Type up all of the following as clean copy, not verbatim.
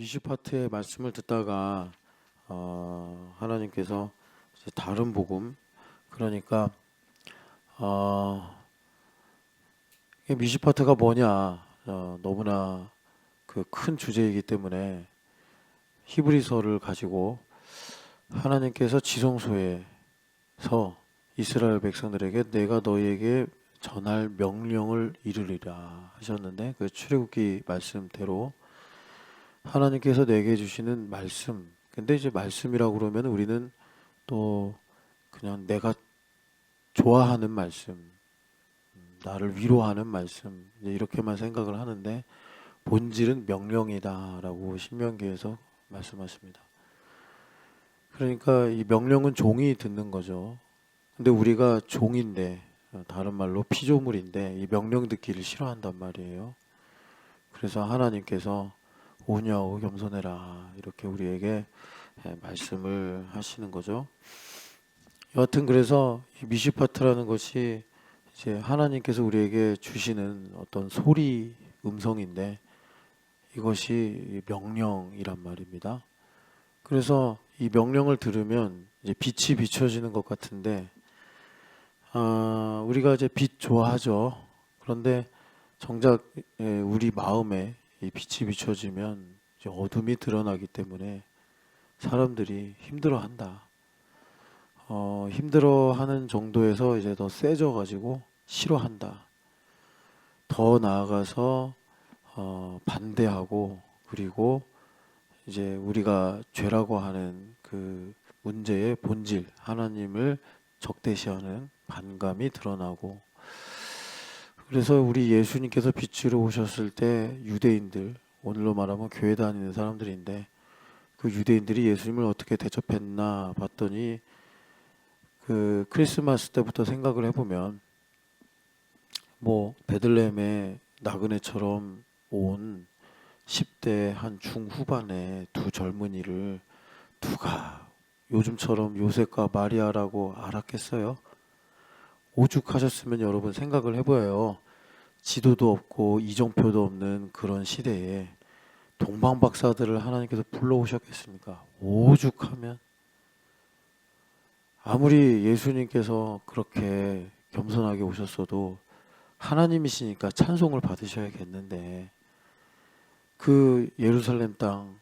미슈파트의 말씀을 듣다가 하나님께서 이제 다른 복음, 그러니까 어, 이 미슈파트가 뭐냐, 너무나 그 큰 주제이기 때문에 히브리서를 가지고 하나님께서 지성소에서 이스라엘 백성들에게 내가 너희에게 전할 명령을 이루리라 하셨는데, 그 출애굽기 말씀대로 하나님께서 내게 주시는 말씀. 근데 이제 말씀이라고 그러면 우리는 또 그냥 내가 좋아하는 말씀, 나를 위로하는 말씀, 이제 이렇게만 생각을 하는데 본질은 명령이다라고 신명기에서 말씀하십니다. 그러니까 이 명령은 종이 듣는 거죠. 근데 우리가 종인데, 다른 말로 피조물인데 이 명령 듣기를 싫어한단 말이에요. 그래서 하나님께서 오냐오 겸손해라 이렇게 우리에게 말씀을 하시는 거죠. 여하튼 그래서 이 미시파트라는 것이 이제 하나님께서 우리에게 주시는 어떤 소리 음성인데, 이것이 명령이란 말입니다. 그래서 이 명령을 들으면 이제 빛이 비춰지는 것 같은데, 우리가 이제 빛 좋아하죠. 그런데 정작 우리 마음에 이 빛이 비춰지면 이제 어둠이 드러나기 때문에 사람들이 힘들어한다. 힘들어하는 정도에서 이제 더 세져가지고 싫어한다. 더 나아가서 반대하고, 그리고 이제 우리가 죄라고 하는 그 문제의 본질, 하나님을 적대시하는 반감이 드러나고, 그래서 우리 예수님께서 빛으로 오셨을 때 유대인들, 오늘로 말하면 교회 다니는 사람들인데, 그 유대인들이 예수님을 어떻게 대접했나 봤더니, 그 크리스마스 때부터 생각을 해보면 뭐 베들레헴의 나그네처럼 온 10대 한 중후반의 두 젊은이를 누가 요즘처럼 요셉과 마리아라고 알았겠어요? 오죽하셨으면 여러분 생각을 해봐요. 지도도 없고 이정표도 없는 그런 시대에 동방박사들을 하나님께서 불러오셨겠습니까? 오죽하면. 아무리 예수님께서 그렇게 겸손하게 오셨어도 하나님이시니까 찬송을 받으셔야겠는데, 그 예루살렘 땅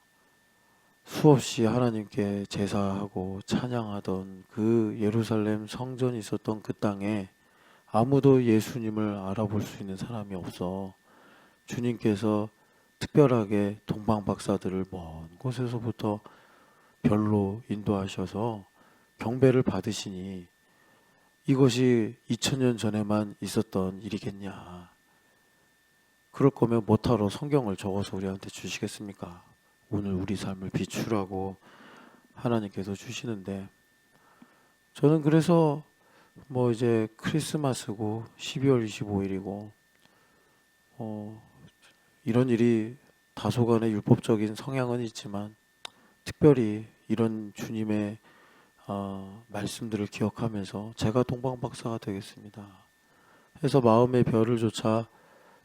수없이 하나님께 제사하고 찬양하던 그 예루살렘 성전이 있었던 그 땅에 아무도 예수님을 알아볼 수 있는 사람이 없어 주님께서 특별하게 동방박사들을 먼 곳에서부터 별로 인도하셔서 경배를 받으시니, 이것이 2000년 전에만 있었던 일이겠냐. 그럴 거면 뭐하러 성경을 적어서 우리한테 주시겠습니까? 오늘 우리 삶을 비추라고 하나님께서 주시는데, 저는 그래서 뭐 이제 크리스마스고 12월 25일이고 이런 일이 다소간의 율법적인 성향은 있지만, 특별히 이런 주님의 말씀들을 기억하면서 제가 동방박사가 되겠습니다. 해서 마음의 별을 조차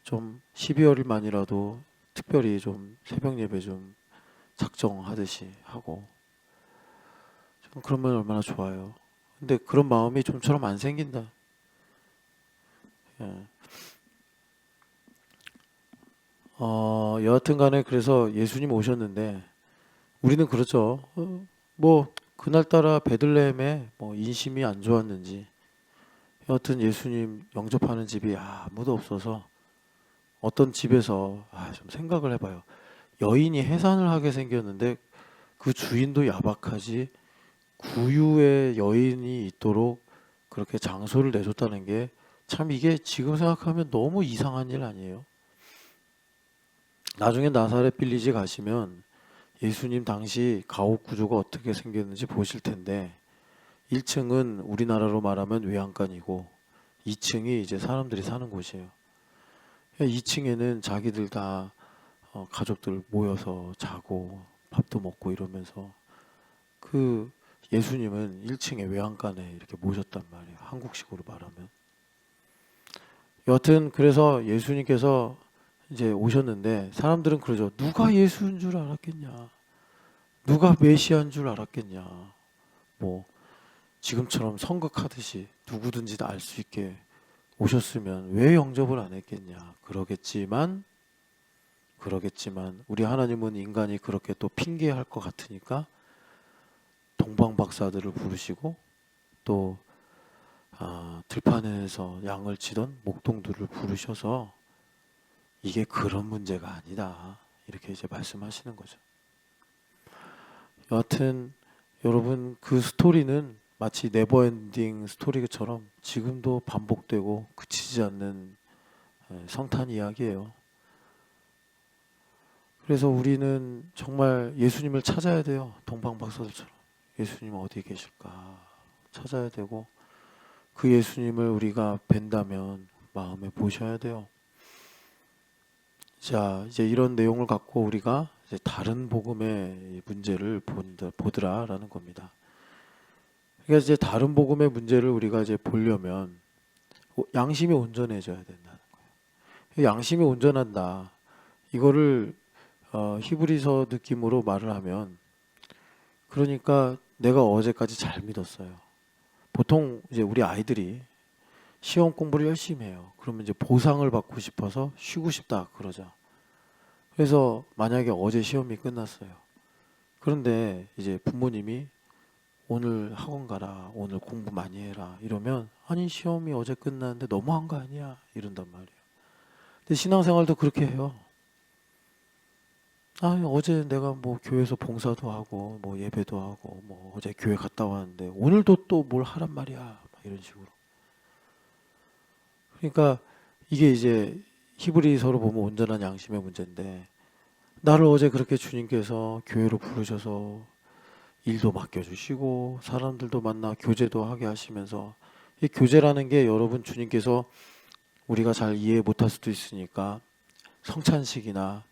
좀 12월만이라도 특별히 좀 새벽 예배 좀 작정하듯이 하고, 좀 그러면 얼마나 좋아요. 근데 그런 마음이 좀처럼 안 생긴다. 예. 여하튼 간에 그래서 예수님 오셨는데 우리는 그렇죠. 뭐 그날따라 베들레헴에 뭐 인심이 안 좋았는지, 여하튼 예수님 영접하는 집이 아무도 없어서 어떤 집에서 좀 생각을 해봐요. 여인이 해산을 하게 생겼는데 그 주인도 야박하지, 구유의 여인이 있도록 그렇게 장소를 내줬다는 게 참, 이게 지금 생각하면 너무 이상한 일 아니에요? 나중에 나사렛 빌리지 가시면 예수님 당시 가옥 구조가 어떻게 생겼는지 보실 텐데, 1층은 우리나라로 말하면 외양간이고 2층이 이제 사람들이 사는 곳이에요. 2층에는 자기들 다 가족들 모여서 자고 밥도 먹고 이러면서, 그 예수님은 1층에 외양간에 이렇게 모셨단 말이에요. 한국식으로 말하면. 여하튼 그래서 예수님께서 이제 오셨는데 사람들은 그러죠. 누가 예수인 줄 알았겠냐? 누가 메시아인 줄 알았겠냐? 뭐 지금처럼 선거하듯이 누구든지 다 알 수 있게 오셨으면 왜 영접을 안 했겠냐? 그러겠지만 우리 하나님은 인간이 그렇게 또 핑계할 것 같으니까 동방 박사들을 부르시고 또 들판에서 양을 치던 목동들을 부르셔서 이게 그런 문제가 아니다. 이렇게 이제 말씀하시는 거죠. 여하튼 여러분 그 스토리는 마치 네버엔딩 스토리처럼 지금도 반복되고 그치지 않는 성탄 이야기예요. 그래서 우리는 정말 예수님을 찾아야 돼요. 동방박사들처럼. 예수님 어디 계실까 찾아야 되고 그 예수님을 우리가 뵌다면 마음에 보셔야 돼요. 자, 이제 이런 내용을 갖고 우리가 이제 다른 복음의 문제를 보더라라는 겁니다. 그러니까 이제 다른 복음의 문제를 우리가 이제 보려면 양심이 온전해져야 된다는 거예요. 양심이 온전한다. 이거를 히브리서 느낌으로 말을 하면 그러니까 내가 어제까지 잘 믿었어요. 보통 이제 우리 아이들이 시험 공부를 열심히 해요. 그러면 이제 보상을 받고 싶어서 쉬고 싶다 그러죠. 그래서 만약에 어제 시험이 끝났어요. 그런데 이제 부모님이 오늘 학원 가라, 오늘 공부 많이 해라 이러면 아니 시험이 어제 끝났는데 너무한 거 아니야 이런단 말이에요. 근데 신앙생활도 그렇게 해요. 어제 내가 뭐 교회에서 봉사도 하고 뭐 예배도 하고 뭐 어제 교회 갔다 왔는데 오늘도 또 뭘 하란 말이야 막 이런 식으로. 그러니까 이게 이제 히브리서로 보면 온전한 양심의 문제인데 나를 어제 그렇게 주님께서 교회로 부르셔서 일도 맡겨주시고 사람들도 만나 교제도 하게 하시면서 이 교제라는 게 여러분 주님께서 우리가 잘 이해 못할 수도 있으니까 성찬식이나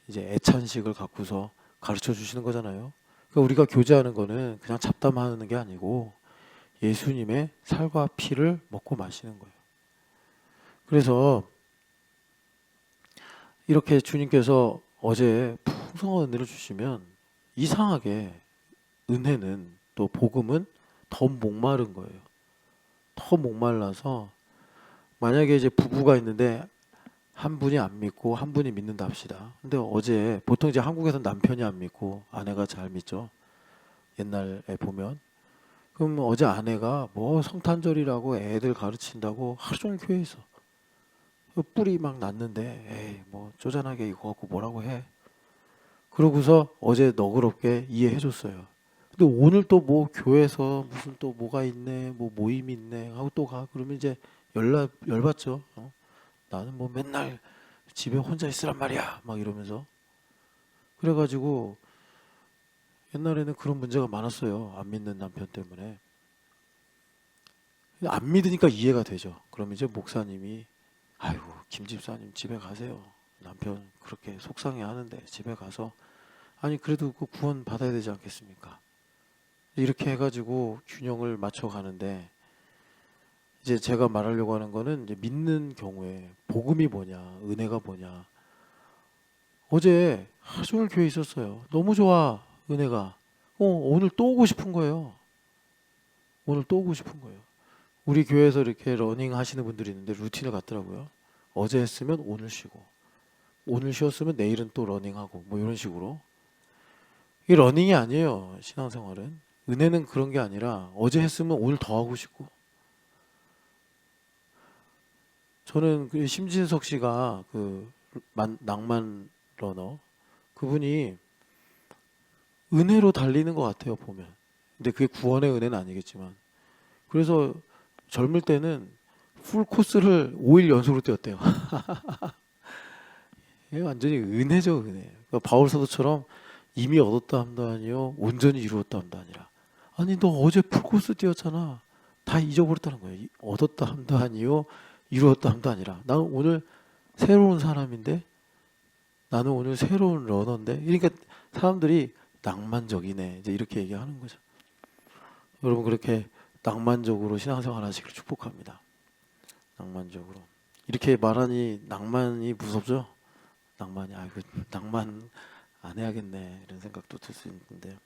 이제 애찬식을 갖고서 가르쳐 주시는 거잖아요. 그러니까 우리가 교제하는 거는 그냥 잡담하는 게 아니고 예수님의 살과 피를 먹고 마시는 거예요. 그래서 이렇게 주님께서 어제 풍성한 은혜를 주시면 이상하게 은혜는 또 복음은 더 목마른 거예요. 더 목말라서 만약에 이제 부부가 있는데 한 분이 안 믿고 한 분이 믿는다 합시다. 근데 어제 보통 이제 한국에서 남편이 안 믿고 아내가 잘 믿죠. 옛날에 보면. 그럼 어제 아내가 뭐 성탄절이라고 애들 가르친다고 하루 종일 교회에 있어. 뿔이 막 났는데 에이 뭐 쪼잔하게 이거 갖고 뭐라고 해. 그러고서 어제 너그럽게 이해해 줬어요. 근데 오늘 또 뭐 교회에서 무슨 또 뭐가 있네 뭐 모임이 있네 하고 또 가. 그러면 이제 열받죠. 나는 뭐 맨날 집에 혼자 있으란 말이야 막 이러면서. 그래가지고 옛날에는 그런 문제가 많았어요. 안 믿는 남편 때문에. 안 믿으니까 이해가 되죠. 그럼 이제 목사님이 아이고 김 집사님 집에 가세요. 남편 그렇게 속상해 하는데 집에 가서 아니 그래도 그 구원 받아야 되지 않겠습니까? 이렇게 해가지고 균형을 맞춰 가는데 이제 제가 말하려고 하는 거는 이제 믿는 경우에 복음이 뭐냐 은혜가 뭐냐. 어제 하루 종일 교회에 있었어요. 너무 좋아 은혜가. 오늘 또 오고 싶은 거예요. 오늘 또 오고 싶은 거예요. 우리 교회에서 이렇게 러닝 하시는 분들이 있는데 루틴을 갖더라고요. 어제 했으면 오늘 쉬고 오늘 쉬었으면 내일은 또 러닝하고 뭐 이런 식으로. 이게 러닝이 아니에요. 신앙생활은. 은혜는 그런 게 아니라 어제 했으면 오늘 더 하고 싶고. 저는 그 심진석 씨가 그 낭만 러너 그분이 은혜로 달리는 것 같아요 보면. 근데 그게 구원의 은혜는 아니겠지만. 그래서 젊을 때는 풀 코스를 5일 연속으로 뛰었대요. 이게 완전히 은혜죠 은혜. 그러니까 바울 사도처럼 이미 얻었다 함도 아니요 온전히 이루었다 함도 아니라. 아니 너 어제 풀 코스 뛰었잖아. 다 잊어버렸다는 거예요. 얻었다 함도 아니요 이루었다 함도 아니라. 나는 오늘 새로운 사람인데 나는 오늘 새로운 러너인데. 그러니까 사람들이 낭만적이네 이제 이렇게 얘기하는 거죠. 여러분 그렇게 낭만적으로 신앙생활 하시기를 축복합니다. 낭만적으로. 이렇게 말하니 낭만이 무섭죠? 낭만이 그 낭만 안 해야겠네 이런 생각도 들 수 있는데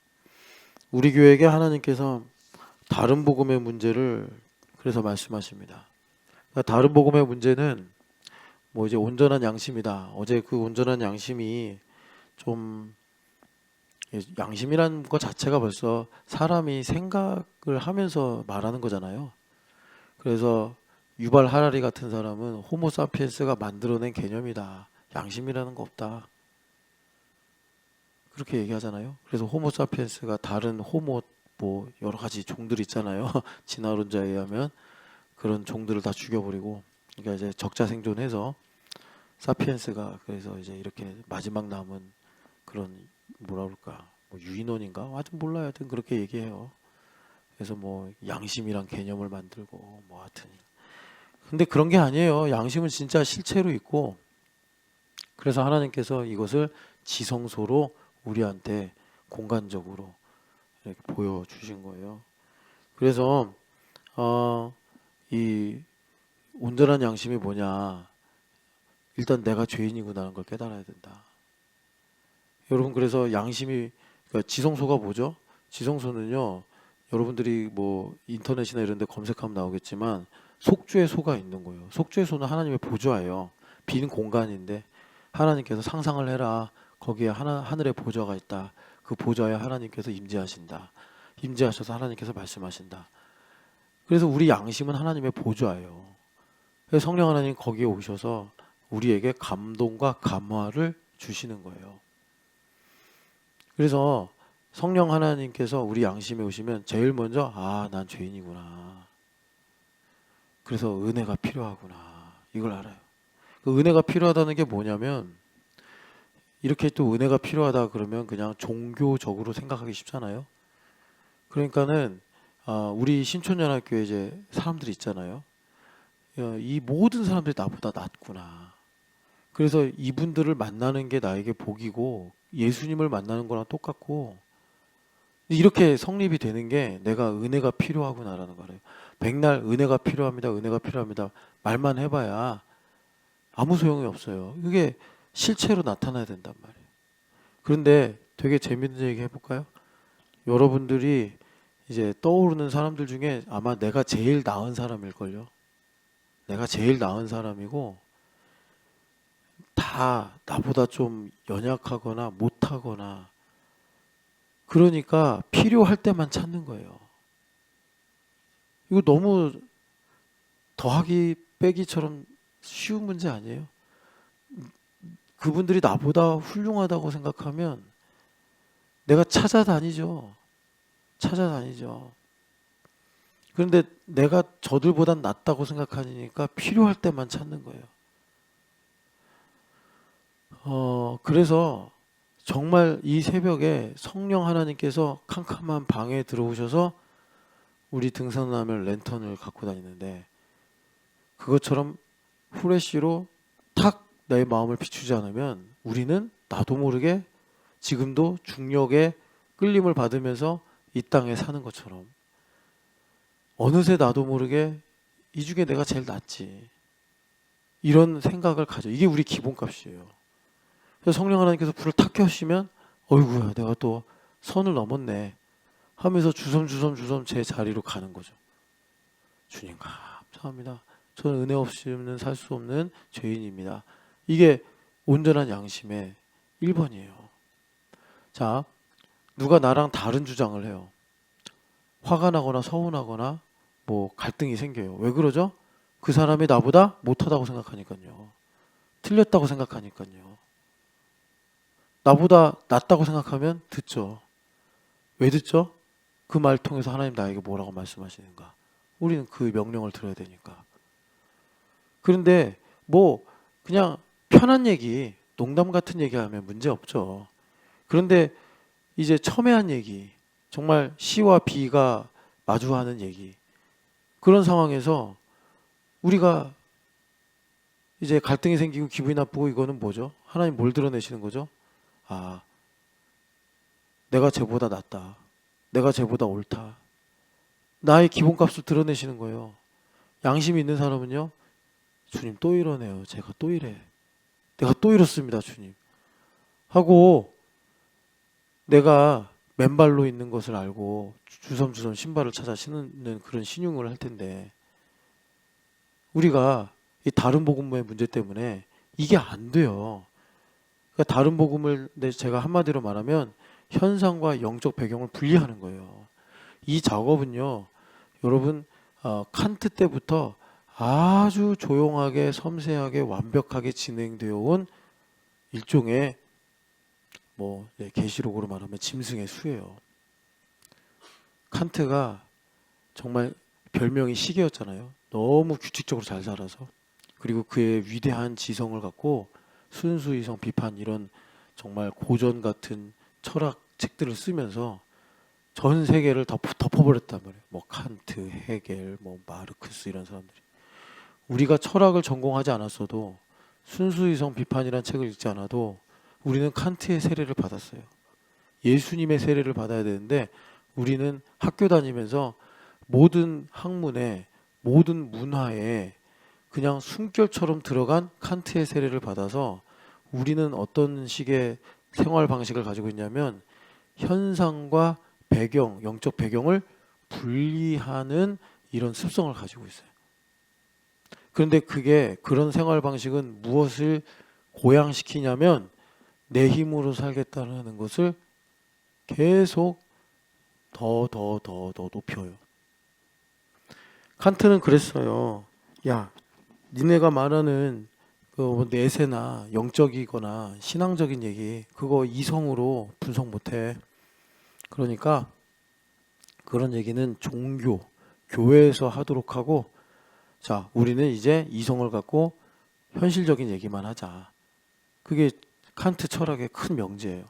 우리 교회에게 하나님께서 다른 복음의 문제를 그래서 말씀하십니다. 그러니까 다른 복음의 문제는 뭐 이제 온전한 양심이다. 어제 그 온전한 양심이 좀 양심이라는 것 자체가 벌써 사람이 생각을 하면서 말하는 거잖아요. 그래서 유발 하라리 같은 사람은 호모사피엔스가 만들어낸 개념이다. 양심이라는 거 없다. 그렇게 얘기하잖아요. 그래서 호모사피엔스가 다른 호모 뭐 여러 가지 종들 있잖아요. 진화론자에 의하면 그런 종들을 다 죽여버리고 그러니까 이제 적자생존해서 사피엔스가 그래서 이제 이렇게 마지막 남은 그런 뭐라 그럴까 뭐 유인원인가 하여튼 몰라요. 하여튼 그렇게 얘기해요. 그래서 뭐 양심이란 개념을 만들고 뭐 하여튼 근데 그런 게 아니에요. 양심은 진짜 실체로 있고 그래서 하나님께서 이것을 지성소로 우리한테 공간적으로 이렇게 보여주신 거예요. 그래서 이 온전한 양심이 뭐냐 일단 내가 죄인이구나라는 걸 깨달아야 된다. 여러분 그래서 양심이 그러니까 지성소가 뭐죠? 지성소는요 여러분들이 뭐 인터넷이나 이런 데 검색하면 나오겠지만 속죄의 소가 있는 거예요. 속죄의 소는 하나님의 보좌예요. 빈 공간인데 하나님께서 상상을 해라. 거기에 하늘의 보좌가 있다. 그 보좌에 하나님께서 임재하신다. 임재하셔서 하나님께서 말씀하신다. 그래서 우리 양심은 하나님의 보좌예요. 그래서 성령 하나님 거기에 오셔서 우리에게 감동과 감화를 주시는 거예요. 그래서 성령 하나님께서 우리 양심에 오시면 제일 먼저 난 죄인이구나. 그래서 은혜가 필요하구나. 이걸 알아요. 그 은혜가 필요하다는 게 뭐냐면 이렇게 또 은혜가 필요하다 그러면 그냥 종교적으로 생각하기 쉽잖아요. 그러니까는 우리 신촌연합교회 이제 사람들이 있잖아요. 이 모든 사람들이 나보다 낫구나. 그래서 이분들을 만나는 게 나에게 복이고 예수님을 만나는 거랑 똑같고 이렇게 성립이 되는 게 내가 은혜가 필요하구나라는 거예요. 백날 은혜가 필요합니다. 은혜가 필요합니다. 말만 해봐야 아무 소용이 없어요. 이게 실체로 나타나야 된단 말이에요. 그런데 되게 재밌는 얘기 해볼까요? 여러분들이 이제 떠오르는 사람들 중에 아마 내가 제일 나은 사람일걸요. 내가 제일 나은 사람이고 다 나보다 좀 연약하거나 못하거나 그러니까 필요할 때만 찾는 거예요. 이거 너무 더하기 빼기처럼 쉬운 문제 아니에요? 그분들이 나보다 훌륭하다고 생각하면 내가 찾아다니죠. 찾아다니죠. 그런데 내가 저들보단 낫다고 생각하니까 필요할 때만 찾는 거예요. 그래서 정말 이 새벽에 성령 하나님께서 캄캄한 방에 들어오셔서 우리 등산하면 랜턴을 갖고 다니는데 그것처럼 후레쉬로 탁 내 마음을 비추지 않으면 우리는 나도 모르게 지금도 중력의 끌림을 받으면서 이 땅에 사는 것처럼 어느새 나도 모르게 이 중에 내가 제일 낫지 이런 생각을 가져. 이게 우리 기본값이에요. 그래서 성령 하나님께서 불을 탁 켜시면 어이구야 내가 또 선을 넘었네 하면서 주섬주섬 제 자리로 가는 거죠. 주님 감사합니다. 저는 은혜 없이는 살 수 없는 죄인입니다. 이게 온전한 양심의 1번이에요. 자, 누가 나랑 다른 주장을 해요. 화가 나거나 서운하거나 뭐 갈등이 생겨요. 왜 그러죠? 그 사람이 나보다 못하다고 생각하니까요. 틀렸다고 생각하니까요. 나보다 낫다고 생각하면 듣죠. 왜 듣죠? 그 말 통해서 하나님 나에게 뭐라고 말씀하시는가. 우리는 그 명령을 들어야 되니까. 그런데 뭐 그냥 편한 얘기, 농담 같은 얘기하면 문제 없죠. 그런데 이제 첨예한 얘기, 정말 C와 B가 마주하는 얘기, 그런 상황에서 우리가 이제 갈등이 생기고 기분이 나쁘고 이거는 뭐죠? 하나님 뭘 드러내시는 거죠? 내가 쟤보다 낫다. 내가 쟤보다 옳다. 나의 기본값을 드러내시는 거예요. 양심이 있는 사람은요. 주님 또 이러네요. 제가 또 이래. 내가 또 이렇습니다, 주님. 하고 내가 맨발로 있는 것을 알고 주섬주섬 신발을 찾아 신는 그런 신용을 할 텐데 우리가 이 다른 복음의 문제 때문에 이게 안 돼요. 그러니까 다른 복음을 제가 한마디로 말하면 현상과 영적 배경을 분리하는 거예요. 이 작업은요, 여러분 칸트 때부터 아주 조용하게 섬세하게 완벽하게 진행되어 온 일종의 계시록으로 말하면 짐승의 수예요. 칸트가 정말 별명이 시계였잖아요. 너무 규칙적으로 잘 살아서. 그리고 그의 위대한 지성을 갖고 순수이성 비판 이런 정말 고전 같은 철학 책들을 쓰면서 전 세계를 덮어버렸단 말이에요. 칸트, 헤겔, 마르크스 이런 사람들이. 우리가 철학을 전공하지 않았어도 순수이성 비판이란 책을 읽지 않아도 우리는 칸트의 세례를 받았어요. 예수님의 세례를 받아야 되는데 우리는 학교 다니면서 모든 학문에 모든 문화에 그냥 숨결처럼 들어간 칸트의 세례를 받아서 우리는 어떤 식의 생활 방식을 가지고 있냐면 현상과 배경, 영적 배경을 분리하는 이런 습성을 가지고 있어요. 그런데 그런 생활 방식은 무엇을 고양시키냐면 내 힘으로 살겠다는 것을 계속 더 높여요. 칸트는 그랬어요. 야, 니네가 말하는 그 내세나 영적이거나 신앙적인 얘기 그거 이성으로 분석 못해. 그러니까 그런 얘기는 종교, 교회에서 하도록 하고 자, 우리는 이제 이성을 갖고 현실적인 얘기만 하자. 그게 칸트 철학의 큰 명제예요.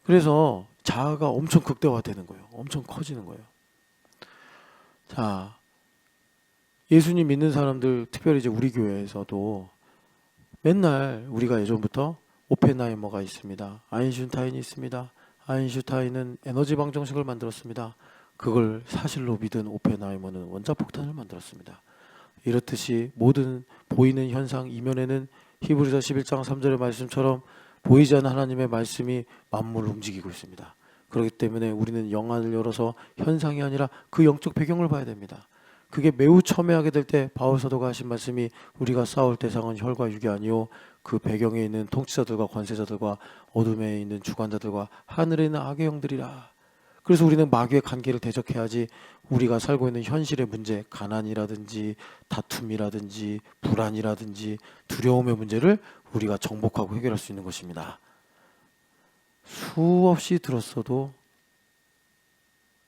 그래서 자아가 엄청 극대화되는 거예요. 엄청 커지는 거예요. 자, 예수님 믿는 사람들, 특별히 이제 우리 교회에서도 맨날 우리가 예전부터 오펜하이머가 있습니다. 아인슈타인이 있습니다. 아인슈타인은 에너지 방정식을 만들었습니다. 그걸 사실로 믿은 오펜하이머는 원자폭탄을 만들었습니다. 이렇듯이 모든 보이는 현상 이면에는 히브리서 11장 3절의 말씀처럼 보이지 않는 하나님의 말씀이 만물을 움직이고 있습니다. 그렇기 때문에 우리는 영안을 열어서 현상이 아니라 그 영적 배경을 봐야 됩니다. 그게 매우 첨예하게 될 때 바울 사도가 하신 말씀이 우리가 싸울 대상은 혈과 육이 아니요 그 배경에 있는 통치자들과 권세자들과 어둠에 있는 주관자들과 하늘에 있는 악의 영들이라. 그래서 우리는 마귀의 관계를 대적해야지 우리가 살고 있는 현실의 문제, 가난이라든지 다툼이라든지 불안이라든지 두려움의 문제를 우리가 정복하고 해결할 수 있는 것입니다. 수없이 들었어도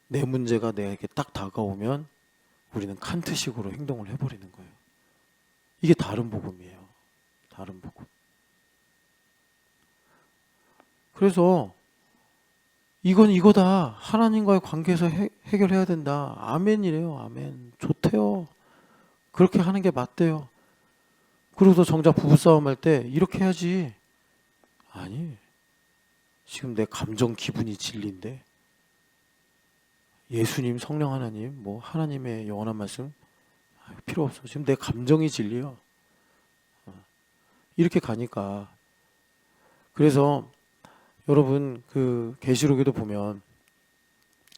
내 문제가 내게 딱 다가오면 우리는 칸트식으로 행동을 해버리는 거예요. 이게 다른 복음이에요. 다른 복음. 그래서 이건 이거다. 하나님과의 관계에서 해결해야 된다. 아멘이래요. 아멘. 좋대요. 그렇게 하는 게 맞대요. 그리고서 정작 부부싸움 할 때 이렇게 해야지. 아니, 지금 내 감정 기분이 진리인데 예수님, 성령 하나님, 하나님의 영원한 말씀 필요 없어. 지금 내 감정이 진리요. 이렇게 가니까. 그래서 여러분 그 계시록에도 보면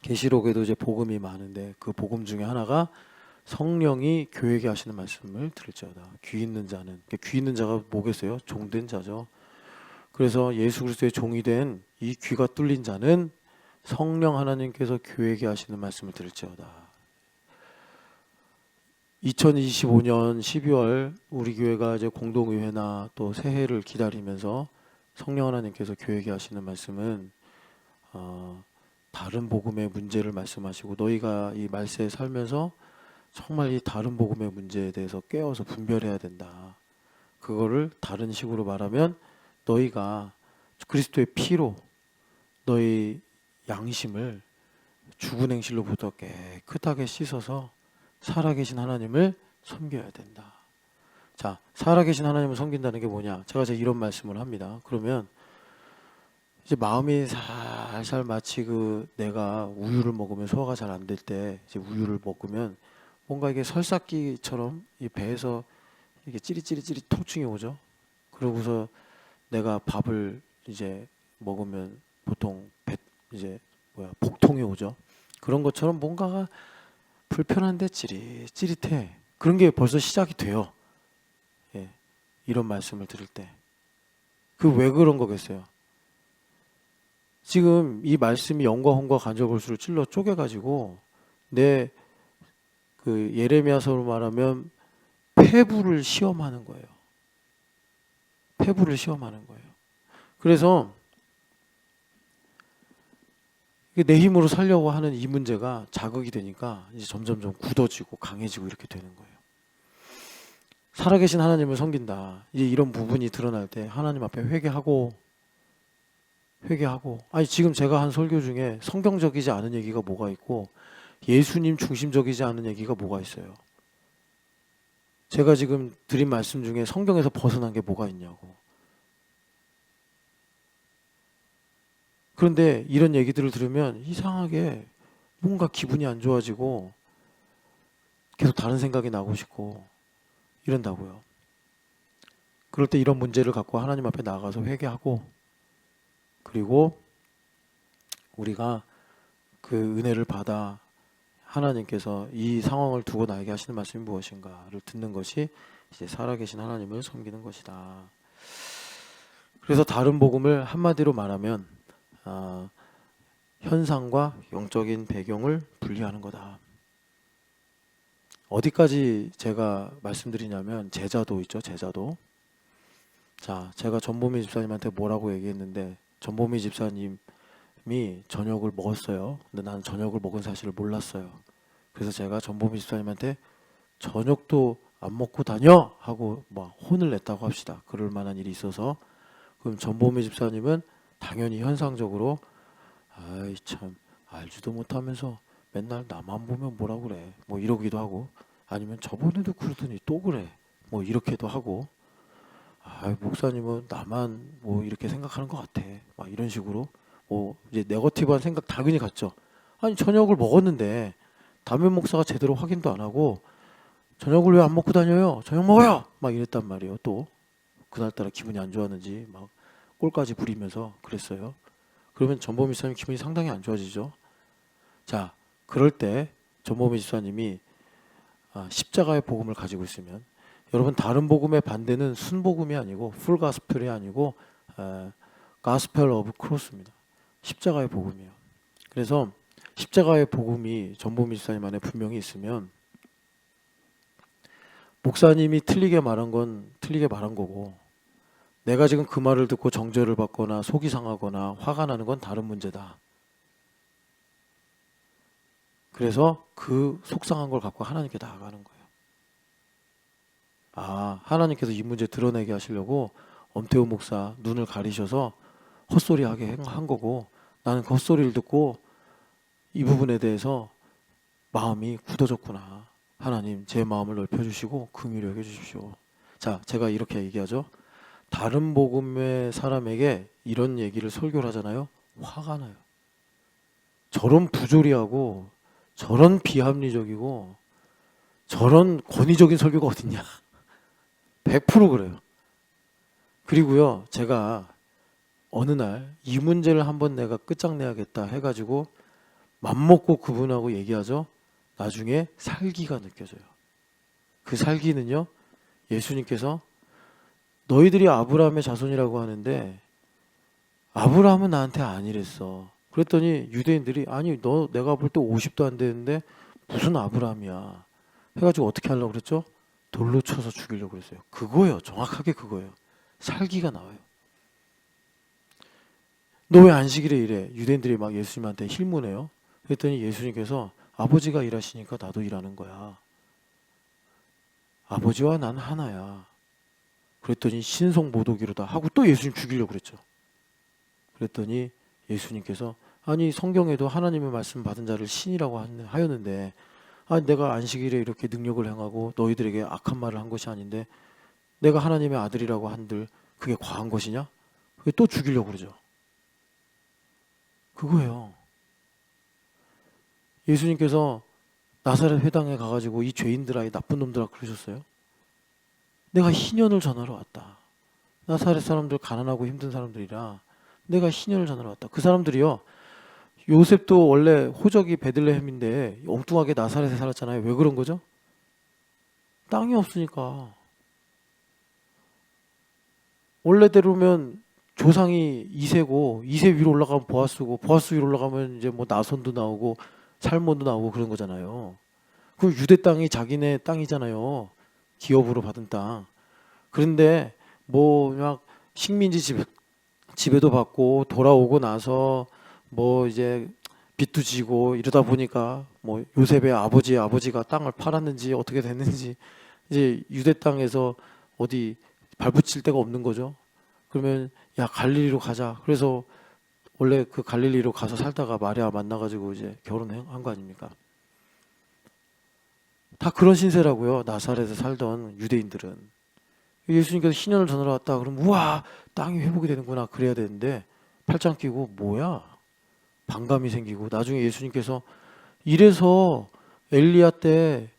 계시록에도 이제 복음이 많은데 그 복음 중에 하나가 성령이 교회에게 하시는 말씀을 들을지어다. 귀 있는 자는. 귀 있는 자가 뭐겠어요? 종된 자죠. 그래서 예수 그리스도의 종이 된 이 귀가 뚫린 자는 성령 하나님께서 교회에게 하시는 말씀을 들을지어다. 2025년 12월 우리 교회가 이제 공동의회나 또 새해를 기다리면서 성령 하나님께서 교회에게 하시는 말씀은 다른 복음의 문제를 말씀하시고 너희가 이 말세에 살면서 정말 이 다른 복음의 문제에 대해서 깨어서 분별해야 된다. 그거를 다른 식으로 말하면 너희가 그리스도의 피로 너희 양심을 죽은 행실로부터 깨끗하게 씻어서 살아계신 하나님을 섬겨야 된다. 자, 살아계신 하나님을 섬긴다는 게 뭐냐? 제가 이제 이런 말씀을 합니다. 그러면 이제 마음이 살살 마치 내가 우유를 먹으면 소화가 잘 안 될 때 이제 우유를 먹으면 뭔가 이게 설사기처럼 이 배에서 이게 찌릿찌릿찌릿 통증이 오죠. 그러고서 내가 밥을 이제 먹으면 보통 이제 복통이 오죠. 그런 것처럼 뭔가가 불편한데 찌릿찌릿해. 그런 게 벌써 시작이 돼요. 예, 이런 말씀을 들을 때. 그 왜 그런 거겠어요? 지금 이 말씀이 영과 혼과 간접볼수를 찔러 쪼개가지고 내 그 예레미야서로 말하면 폐부를 시험하는 거예요. 폐부를 시험하는 거예요. 그래서 내 힘으로 살려고 하는 이 문제가 자극이 되니까 이제 점점점 굳어지고 강해지고 이렇게 되는 거예요. 살아계신 하나님을 섬긴다. 이제 이런 부분이 드러날 때 하나님 앞에 회개하고 아니 지금 제가 한 설교 중에 성경적이지 않은 얘기가 뭐가 있고 예수님 중심적이지 않은 얘기가 뭐가 있어요. 제가 지금 드린 말씀 중에 성경에서 벗어난 게 뭐가 있냐고. 그런데 이런 얘기들을 들으면 이상하게 뭔가 기분이 안 좋아지고 계속 다른 생각이 나고 싶고 이런다고요. 그럴 때 이런 문제를 갖고 하나님 앞에 나가서 회개하고 그리고 우리가 그 은혜를 받아 하나님께서 이 상황을 두고 나에게 하시는 말씀이 무엇인가를 듣는 것이 이제 살아계신 하나님을 섬기는 것이다. 그래서 다른 복음을 한마디로 말하면 현상과 영적인 배경을 분리하는 거다. 어디까지 제가 말씀드리냐면 제자도 있죠. 제자도. 자, 제가 전보미 집사님한테 뭐라고 얘기했는데 전보미 집사님이 저녁을 먹었어요. 근데 나는 저녁을 먹은 사실을 몰랐어요. 그래서 제가 전보미 집사님한테 저녁도 안 먹고 다녀! 하고 막 혼을 냈다고 합시다. 그럴 만한 일이 있어서. 그럼 전보미 집사님은 당연히 현상적으로 아이 참 알지도 못하면서 맨날 나만 보면 뭐라 그래 뭐 이러기도 하고 아니면 저번에도 그러더니 또 그래 뭐 이렇게도 하고 아 목사님은 나만 뭐 이렇게 생각하는 것 같아 막 이런 식으로 뭐 이제 네거티브한 생각 당연히 갖죠. 아니 저녁을 먹었는데 담임 목사가 제대로 확인도 안 하고 저녁을 왜 안 먹고 다녀요? 저녁 먹어요! 막 이랬단 말이에요. 또 그날따라 기분이 안 좋았는지 막 꼴까지 부리면서 그랬어요. 그러면 전보미 집사님 기분이 상당히 안 좋아지죠. 자, 그럴 때 전보미 집사님이 십자가의 복음을 가지고 있으면 여러분 다른 복음의 반대는 순복음이 아니고 풀 가스펠이 아니고 가스펠 오브 크로스입니다. 십자가의 복음이에요. 그래서 십자가의 복음이 전보미 집사님 안에 분명히 있으면 목사님이 틀리게 말한 건 틀리게 말한 거고 내가 지금 그 말을 듣고 정죄를 받거나 속이 상하거나 화가 나는 건 다른 문제다. 그래서 그 속상한 걸 갖고 하나님께 나아가는 거예요. 아, 하나님께서 이 문제 드러내게 하시려고 엄태우 목사 눈을 가리셔서 헛소리하게 한 거고 나는 그 헛소리를 듣고 이 부분에 대해서 마음이 굳어졌구나. 하나님 제 마음을 넓혀주시고 긍휼히 여겨주십시오. 자, 제가 이렇게 얘기하죠. 다른 복음의 사람에게 이런 얘기를 설교를 하잖아요. 화가 나요. 저런 부조리하고 저런 비합리적이고 저런 권위적인 설교가 어딨냐. 100% 그래요. 그리고요 제가 어느 날 이 문제를 한번 내가 끝장내야겠다 해가지고 맘먹고 그분하고 얘기하죠. 나중에 살기가 느껴져요. 그 살기는요 예수님께서 너희들이 아브라함의 자손이라고 하는데 아브라함은 나한테 아니랬어. 그랬더니 유대인들이 아니 너 내가 볼 때 50도 안 되는데 무슨 아브라함이야 해가지고 어떻게 하려고 그랬죠? 돌로 쳐서 죽이려고 그랬어요. 그거예요. 정확하게 그거예요. 살기가 나와요. 너 왜 안식일에 이래? 유대인들이 막 예수님한테 힐문해요. 그랬더니 예수님께서 아버지가 일하시니까 나도 일하는 거야. 아버지와 난 하나야. 그랬더니 신성모독이로다 하고 또 예수님 죽이려고 그랬죠. 그랬더니 예수님께서 아니 성경에도 하나님의 말씀 받은 자를 신이라고 하였는데 아니 내가 안식일에 이렇게 능력을 행하고 너희들에게 악한 말을 한 것이 아닌데 내가 하나님의 아들이라고 한들 그게 과한 것이냐? 그게 또 죽이려고 그러죠. 그거예요. 예수님께서 나사렛 회당에 가가지고 이 죄인들아 이 나쁜 놈들아 그러셨어요? 내가 희년을 전하러 왔다. 나사렛 사람들 가난하고 힘든 사람들이라 내가 희년을 전하러 왔다. 그 사람들이요. 요셉도 원래 호적이 베들레헴인데 엉뚱하게 나사렛에 살았잖아요. 왜 그런 거죠? 땅이 없으니까. 원래대로면 조상이 이세고 이세 위로 올라가면 보아스고 보아스 위로 올라가면 이제 뭐 나손도 나오고 살몬도 나오고 그런 거잖아요. 그 유대 땅이 자기네 땅이잖아요. 기업으로 받은 땅. 그런데 뭐 막 식민지 지배도 받고 돌아오고 나서 뭐 이제 빚도 지고 이러다 보니까 뭐 요셉의 아버지가 땅을 팔았는지 어떻게 됐는지 이제 유대 땅에서 어디 발붙일 데가 없는 거죠. 그러면 야 갈릴리로 가자. 그래서 원래 그 갈릴리로 가서 살다가 마리아 만나가지고 이제 결혼한 거 아닙니까? 다 그런 신세라고요. 나사렛에 살던 유대인들은. 예수님께서 희년을 전하러 왔다. 그럼 우와 땅이 회복이 되는구나 그래야 되는데 팔짱 끼고 뭐야? 반감이 생기고 나중에 예수님께서 이래서 엘리야 때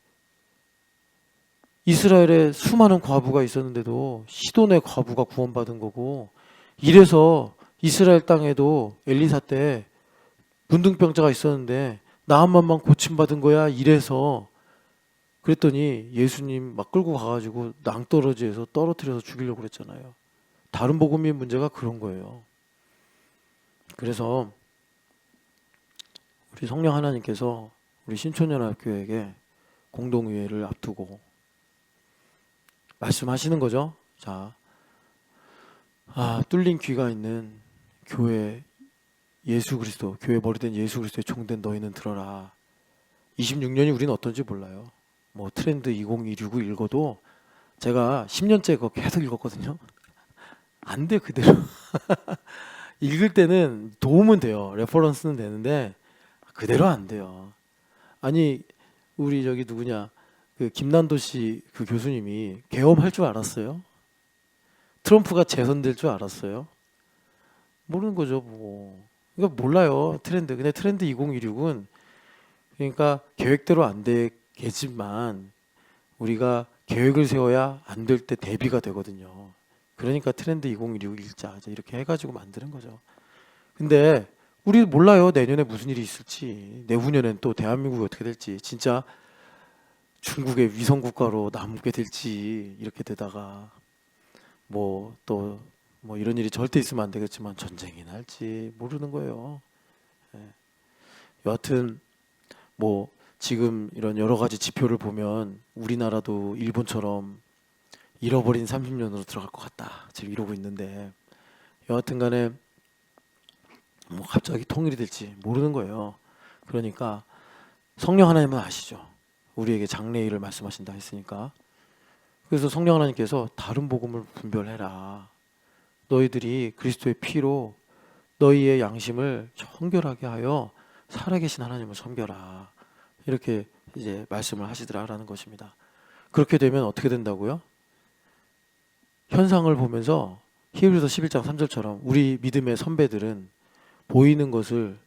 이스라엘에 수많은 과부가 있었는데도 시돈의 과부가 구원받은 거고 이래서 이스라엘 땅에도 엘리사 때 문둥병자가 있었는데 나한만만 고침받은 거야 이래서 그랬더니 예수님 막 끌고 가가지고 낭떠러지에서 떨어뜨려서 죽이려고 그랬잖아요. 다른 복음의 문제가 그런 거예요. 그래서 우리 성령 하나님께서 우리 신촌연합교회에게 공동의회를 앞두고 말씀하시는 거죠. 자, 뚫린 귀가 있는 교회 예수 그리스도, 교회 머리된 예수 그리스도의 종된 너희는 들어라. 26년이 우리는 어떤지 몰라요. 뭐 트렌드 2016을 읽어도 제가 10년째 그거 계속 읽었거든요. 안 돼 그대로. 읽을 때는 도움은 돼요. 레퍼런스는 되는데 그대로 안 돼요. 아니 우리 저기 누구냐 그 김난도 씨 그 교수님이 계엄할 줄 알았어요? 트럼프가 재선될 줄 알았어요? 모르는 거죠 뭐. 그러니까 몰라요 트렌드. 근데 트렌드 2016은 그러니까 계획대로 안 되겠지만 우리가 계획을 세워야 안 될 때 대비가 되거든요. 그러니까 트렌드 2016 읽자 이렇게 해가지고 만드는 거죠. 근데 우리 몰라요 내년에 무슨 일이 있을지, 내후년엔 또 대한민국이 어떻게 될지, 진짜 중국의 위성 국가로 남게 될지, 이렇게 되다가 뭐 또 뭐 이런 일이 절대 있으면 안 되겠지만 전쟁이 날지 모르는 거예요. 예. 여하튼 뭐 지금 이런 여러 가지 지표를 보면 우리나라도 일본처럼 잃어버린 30년으로 들어갈 것 같다 지금 이러고 있는데, 여하튼 간에 뭐 갑자기 통일이 될지 모르는 거예요. 그러니까 성령 하나님은 아시죠. 우리에게 장래일을 말씀하신다 했으니까. 그래서 성령 하나님께서 다른 복음을 분별해라. 너희들이 그리스도의 피로 너희의 양심을 정결하게 하여 살아계신 하나님을 섬겨라. 이렇게 이제 말씀을 하시더라라는 것입니다. 그렇게 되면 어떻게 된다고요? 현상을 보면서 히브리서 11장 3절처럼 우리 믿음의 선배들은 보이는 것을,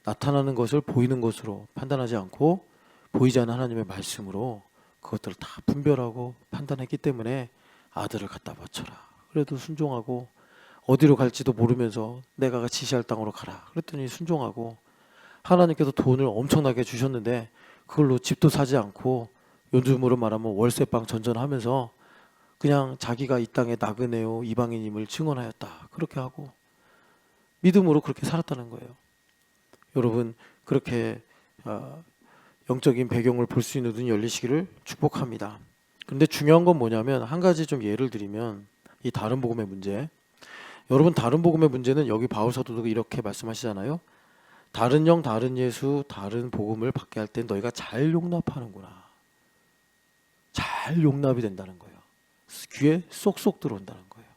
나타나는 것을 보이는 것으로 판단하지 않고 보이지 않는 하나님의 말씀으로 그것들을 다 분별하고 판단했기 때문에 아들을 갖다 바쳐라. 그래도 순종하고 어디로 갈지도 모르면서 내가 지시할 땅으로 가라. 그랬더니 순종하고 하나님께서 돈을 엄청나게 주셨는데 그걸로 집도 사지 않고 요즘으로 말하면 월세방 전전하면서 그냥 자기가 이 땅의 나그네요 이방인임을 증언하였다. 그렇게 하고 믿음으로 그렇게 살았다는 거예요. 여러분 그렇게 영적인 배경을 볼 수 있는 눈이 열리시기를 축복합니다. 그런데 중요한 건 뭐냐면 한 가지 좀 예를 들면 이 다른 복음의 문제. 여러분 다른 복음의 문제는 여기 바울 사도도 이렇게 말씀하시잖아요. 다른 영, 다른 예수, 다른 복음을 받게 할 땐 너희가 잘 용납하는구나. 잘 용납이 된다는 거예요. 귀에 쏙쏙 들어온다는 거예요.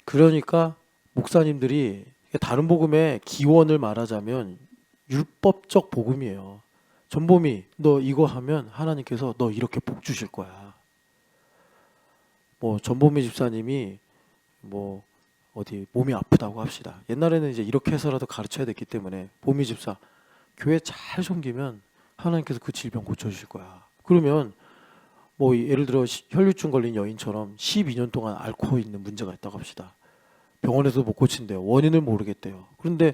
그러니까 목사님들이 다른 복음의 기원을 말하자면 율법적 복음이에요. 전범이 너 이거 하면 하나님께서 너 이렇게 복 주실 거야. 뭐 전범이 집사님이 뭐 어디 몸이 아프다고 합시다. 옛날에는 이제 이렇게 해서라도 가르쳐야 됐기 때문에 보미 집사 교회 잘 섬기면 하나님께서 그 질병 고쳐주실 거야. 그러면 뭐 예를 들어 혈류증 걸린 여인처럼 12년 동안 앓고 있는 문제가 있다고 합시다. 병원에서 못 고친대요. 원인을 모르겠대요. 그런데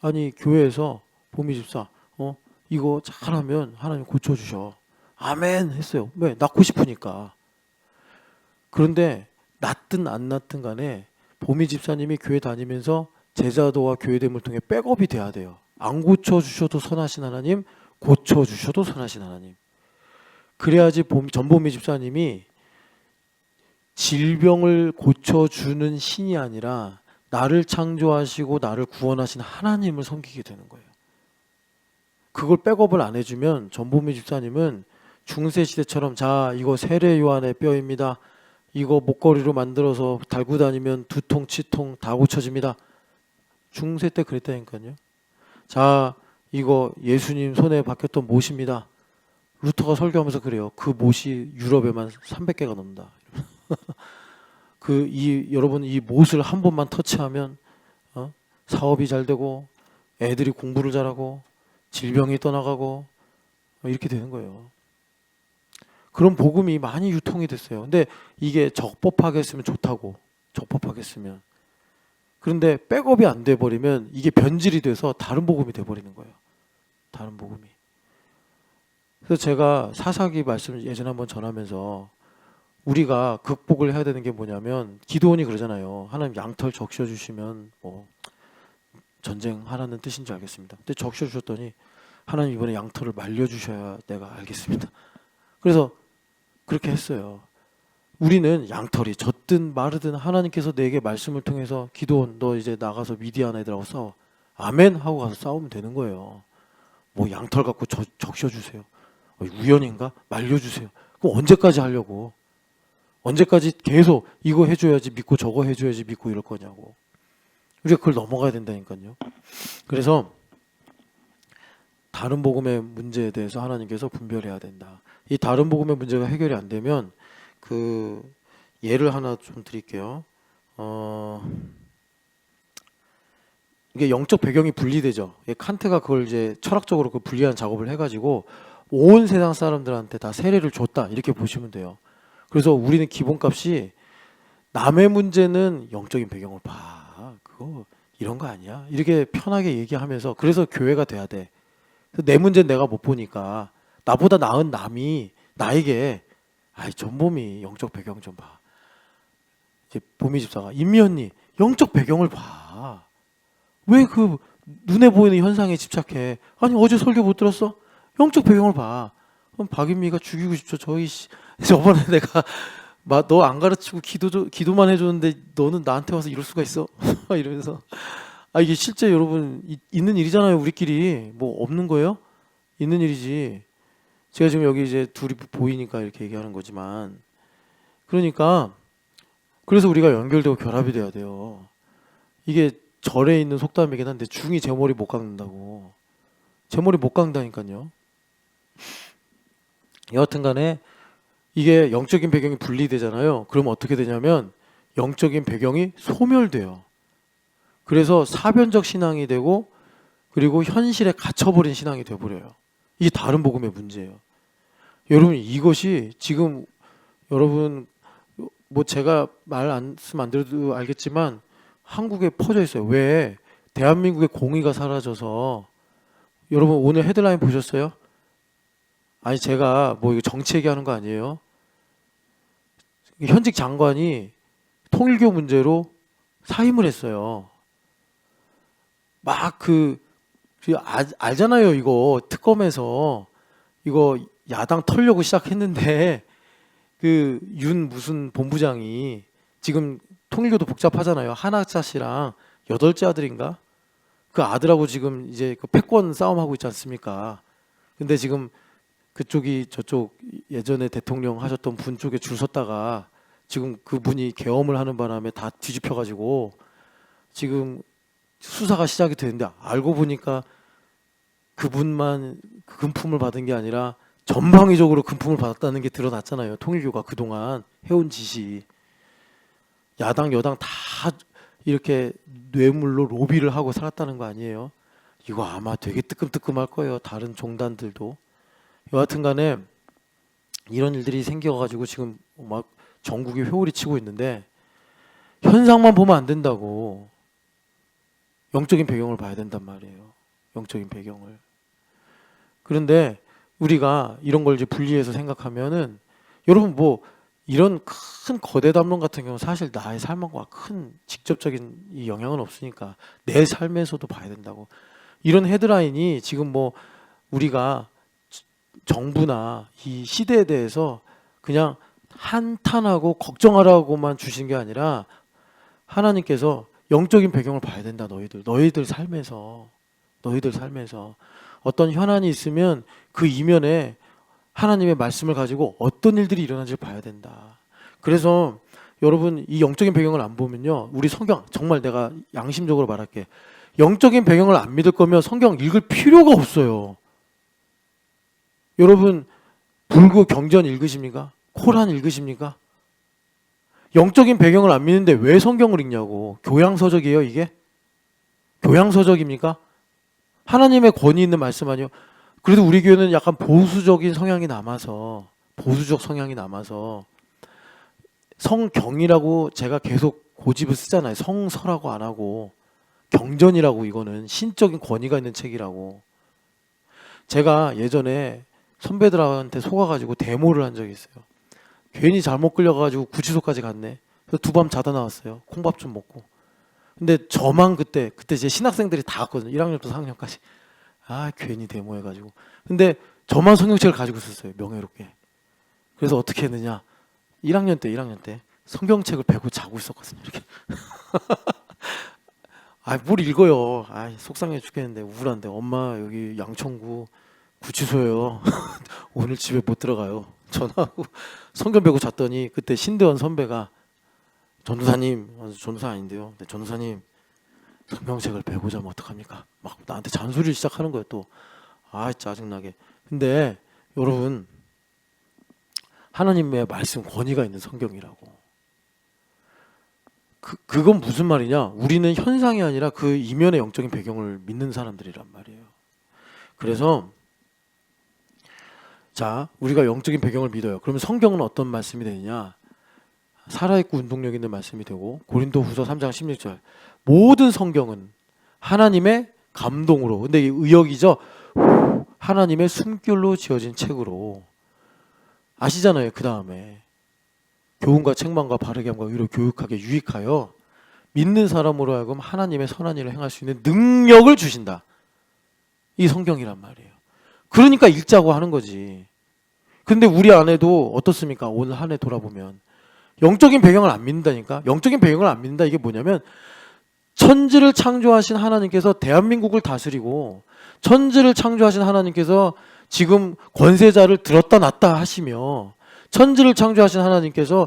아니 교회에서 보미 집사 이거 잘하면 하나님 고쳐주셔. 아멘 했어요. 왜? 낫고 싶으니까. 그런데 낫든 안 낫든 간에 보미 집사님이 교회 다니면서 제자도와 교회됨을 통해 백업이 돼야 돼요. 안 고쳐주셔도 선하신 하나님, 고쳐주셔도 선하신 하나님. 그래야지 전보미 집사님이 질병을 고쳐주는 신이 아니라 나를 창조하시고 나를 구원하신 하나님을 섬기게 되는 거예요. 그걸 백업을 안 해주면 전보미 집사님은 중세시대처럼 자 이거 세례 요한의 뼈입니다. 이거 목걸이로 만들어서 달고 다니면 두통 치통 다 고쳐집니다. 중세 때 그랬다니까요. 자 이거 예수님 손에 박혔던 못입니다. 루터가 설교하면서 그래요. 그 못이 유럽에만 300개가 넘는다. 여러분 이 못을 한 번만 터치하면 사업이 잘 되고 애들이 공부를 잘하고 질병이 떠나가고 이렇게 되는 거예요. 그런 복음이 많이 유통이 됐어요. 근데 이게 적법하게 쓰면 좋다고. 적법하게 쓰면. 그런데 백업이 안 돼버리면 이게 변질이 돼서 다른 복음이 돼버리는 거예요. 다른 복음이. 그래서 제가 사사기 말씀을 예전에 한번 전하면서 우리가 극복을 해야 되는 게 뭐냐면 기도원이 그러잖아요. 하나님 양털 적셔주시면 뭐 전쟁하라는 뜻인 줄 알겠습니다. 근데 적셔주셨더니 하나님 이번에 양털을 말려주셔야 내가 알겠습니다. 그래서 그렇게 했어요. 우리는 양털이 젖든 마르든 하나님께서 내게 말씀을 통해서 기도원 너 이제 나가서 미디안 애들하고 싸워. 아멘 하고 가서 싸우면 되는 거예요. 뭐 양털 갖고 적셔주세요. 우연인가? 말려주세요. 그럼 언제까지 하려고? 언제까지 계속 이거 해줘야지 믿고 저거 해줘야지 믿고 이럴 거냐고. 우리가 그걸 넘어가야 된다니까요. 그래서 다른 복음의 문제에 대해서 하나님께서 분별해야 된다. 이 다른 복음의 문제가 해결이 안 되면 그 예를 하나 좀 드릴게요. 이게 영적 배경이 분리되죠. 칸트가 그걸 이제 철학적으로 그 분리한 작업을 해가지고 온 세상 사람들한테 다 세례를 줬다 이렇게 보시면 돼요. 그래서 우리는 기본값이 남의 문제는 영적인 배경을 봐. 그거 이런 거 아니야? 이렇게 편하게 얘기하면서 그래서 교회가 돼야 돼. 내 문제는 내가 못 보니까 나보다 나은 남이 나에게 전봄이 영적 배경 좀 봐. 이제 보미 집사가 임미 언니 영적 배경을 봐. 왜 그 눈에 보이는 현상에 집착해? 아니 어제 설교 못 들었어? 영적 배경을 봐. 그럼 박인미가 죽이고 싶죠. 저번에 내가 너 안 가르치고 기도만 해줬는데 너는 나한테 와서 이럴 수가 있어? 이러면서 이게 실제 여러분 있는 일이잖아요. 우리끼리 뭐 없는 거예요? 있는 일이지. 제가 지금 여기 이제 둘이 보이니까 이렇게 얘기하는 거지만 그러니까 그래서 우리가 연결되고 결합이 돼야 돼요. 이게 절에 있는 속담이긴 한데 중이 제 머리 못 깎는다고. 제 머리 못 깎는다니까요. 여하튼 간에 이게 영적인 배경이 분리되잖아요. 그러면 어떻게 되냐면 영적인 배경이 소멸돼요. 그래서 사변적 신앙이 되고 그리고 현실에 갇혀버린 신앙이 돼버려요. 이게 다른 복음의 문제예요. 여러분 이것이 지금 여러분 뭐 제가 말 안 쓰면 안 들어도 알겠지만 한국에 퍼져 있어요. 왜? 대한민국의 공의가 사라져서 여러분 오늘 헤드라인 보셨어요? 아니 제가 뭐 이거 정치 얘기하는 거 아니에요. 현직 장관이 통일교 문제로 사임을 했어요. 막 알잖아요. 이거 특검에서 이거 야당 털려고 시작했는데 그 윤 무슨 본부장이 지금 통일교도 복잡하잖아요. 하나자 씨랑 8째 아들인가? 그 아들하고 지금 이제 그 패권 싸움하고 있지 않습니까? 근데 지금 그쪽이 저쪽 예전에 대통령 하셨던 분 쪽에 줄 섰다가 지금 그분이 계엄을 하는 바람에 다 뒤집혀가지고 지금 수사가 시작이 되는데 알고 보니까 그분만 금품을 받은 게 아니라 전방위적으로 금품을 받았다는 게 드러났잖아요. 통일교가 그동안 해온 짓이. 야당 여당 다 이렇게 뇌물로 로비를 하고 살았다는 거 아니에요. 이거 아마 되게 뜨끔뜨끔할 거예요. 다른 종단들도. 여하튼 간에 이런 일들이 생겨가지고 지금 막 전국이 회오리 치고 있는데 현상만 보면 안 된다고. 영적인 배경을 봐야 된단 말이에요. 영적인 배경을. 그런데 우리가 이런 걸 이제 분리해서 생각하면은 여러분 뭐 이런 큰 거대 담론 같은 경우는 사실 나의 삶과 큰 직접적인 이 영향은 없으니까 내 삶에서도 봐야 된다고. 이런 헤드라인이 지금 뭐 우리가 정부나 이 시대에 대해서 그냥 한탄하고 걱정하라고만 주신 게 아니라 하나님께서 영적인 배경을 봐야 된다. 너희들 삶에서 어떤 현안이 있으면 그 이면에 하나님의 말씀을 가지고 어떤 일들이 일어나는지 봐야 된다. 그래서 여러분 이 영적인 배경을 안 보면요, 우리 성경 정말 내가 양심적으로 말할게. 영적인 배경을 안 믿을 거면 성경 읽을 필요가 없어요. 여러분 불교 경전 읽으십니까? 코란 읽으십니까? 영적인 배경을 안 믿는데 왜 성경을 읽냐고. 교양서적이에요 이게? 교양서적입니까? 하나님의 권위 있는 말씀 아니요? 그래도 우리 교회는 약간 보수적인 성향이 남아서 성경이라고 제가 계속 고집을 쓰잖아요. 성서라고 안 하고 경전이라고. 이거는 신적인 권위가 있는 책이라고. 제가 예전에 선배들한테 속아가지고 데모를 한 적이 있어요. 괜히 잘못 끌려가가지고 구치소까지 갔네. 그래서 두 밤 자다 나왔어요. 콩밥 좀 먹고. 근데 저만 그때 제 신학생들이 다 갔거든요. 1학년부터 4학년까지. 아 괜히 데모해가지고. 근데 저만 성경책을 가지고 있었어요. 명예롭게. 그래서 어떻게 했느냐. 1학년 때 성경책을 베고 자고 있었거든요. 이렇게. 아 뭘 읽어요. 아 속상해 죽겠는데 우울한데. 엄마 여기 양천구 구치소예요. 오늘 집에 못 들어가요. 전화하고 성경 베고 잤더니 그때 신대원 선배가 전도사님, 전도사 아닌데요. 네, 전도사님 성경책을 베고 자면 어떡합니까? 막 나한테 잔소리를 시작하는 거예요 또. 아 짜증나게. 근데 여러분 하나님의 말씀 권위가 있는 성경이라고. 그건 무슨 말이냐? 우리는 현상이 아니라 그 이면의 영적인 배경을 믿는 사람들이란 말이에요. 그래서 자, 우리가 영적인 배경을 믿어요. 그러면 성경은 어떤 말씀이 되느냐? 살아있고 운동력 있는 말씀이 되고, 고린도후서 3장 16절 모든 성경은 하나님의 감동으로, 근데 이 의역이죠. 하나님의 숨결로 지어진 책으로. 아시잖아요. 그 다음에 교훈과 책망과 바르게 함과 의로 교육하게 유익하여 믿는 사람으로 하여금 하나님의 선한 일을 행할 수 있는 능력을 주신다. 이 성경이란 말이에요. 그러니까 읽자고 하는 거지. 근데 우리 안에도 어떻습니까? 오늘 한 해 돌아보면 영적인 배경을 안 믿는다니까. 영적인 배경을 안 믿는다. 이게 뭐냐면 천지를 창조하신 하나님께서 대한민국을 다스리고, 천지를 창조하신 하나님께서 지금 권세자를 들었다 놨다 하시며, 천지를 창조하신 하나님께서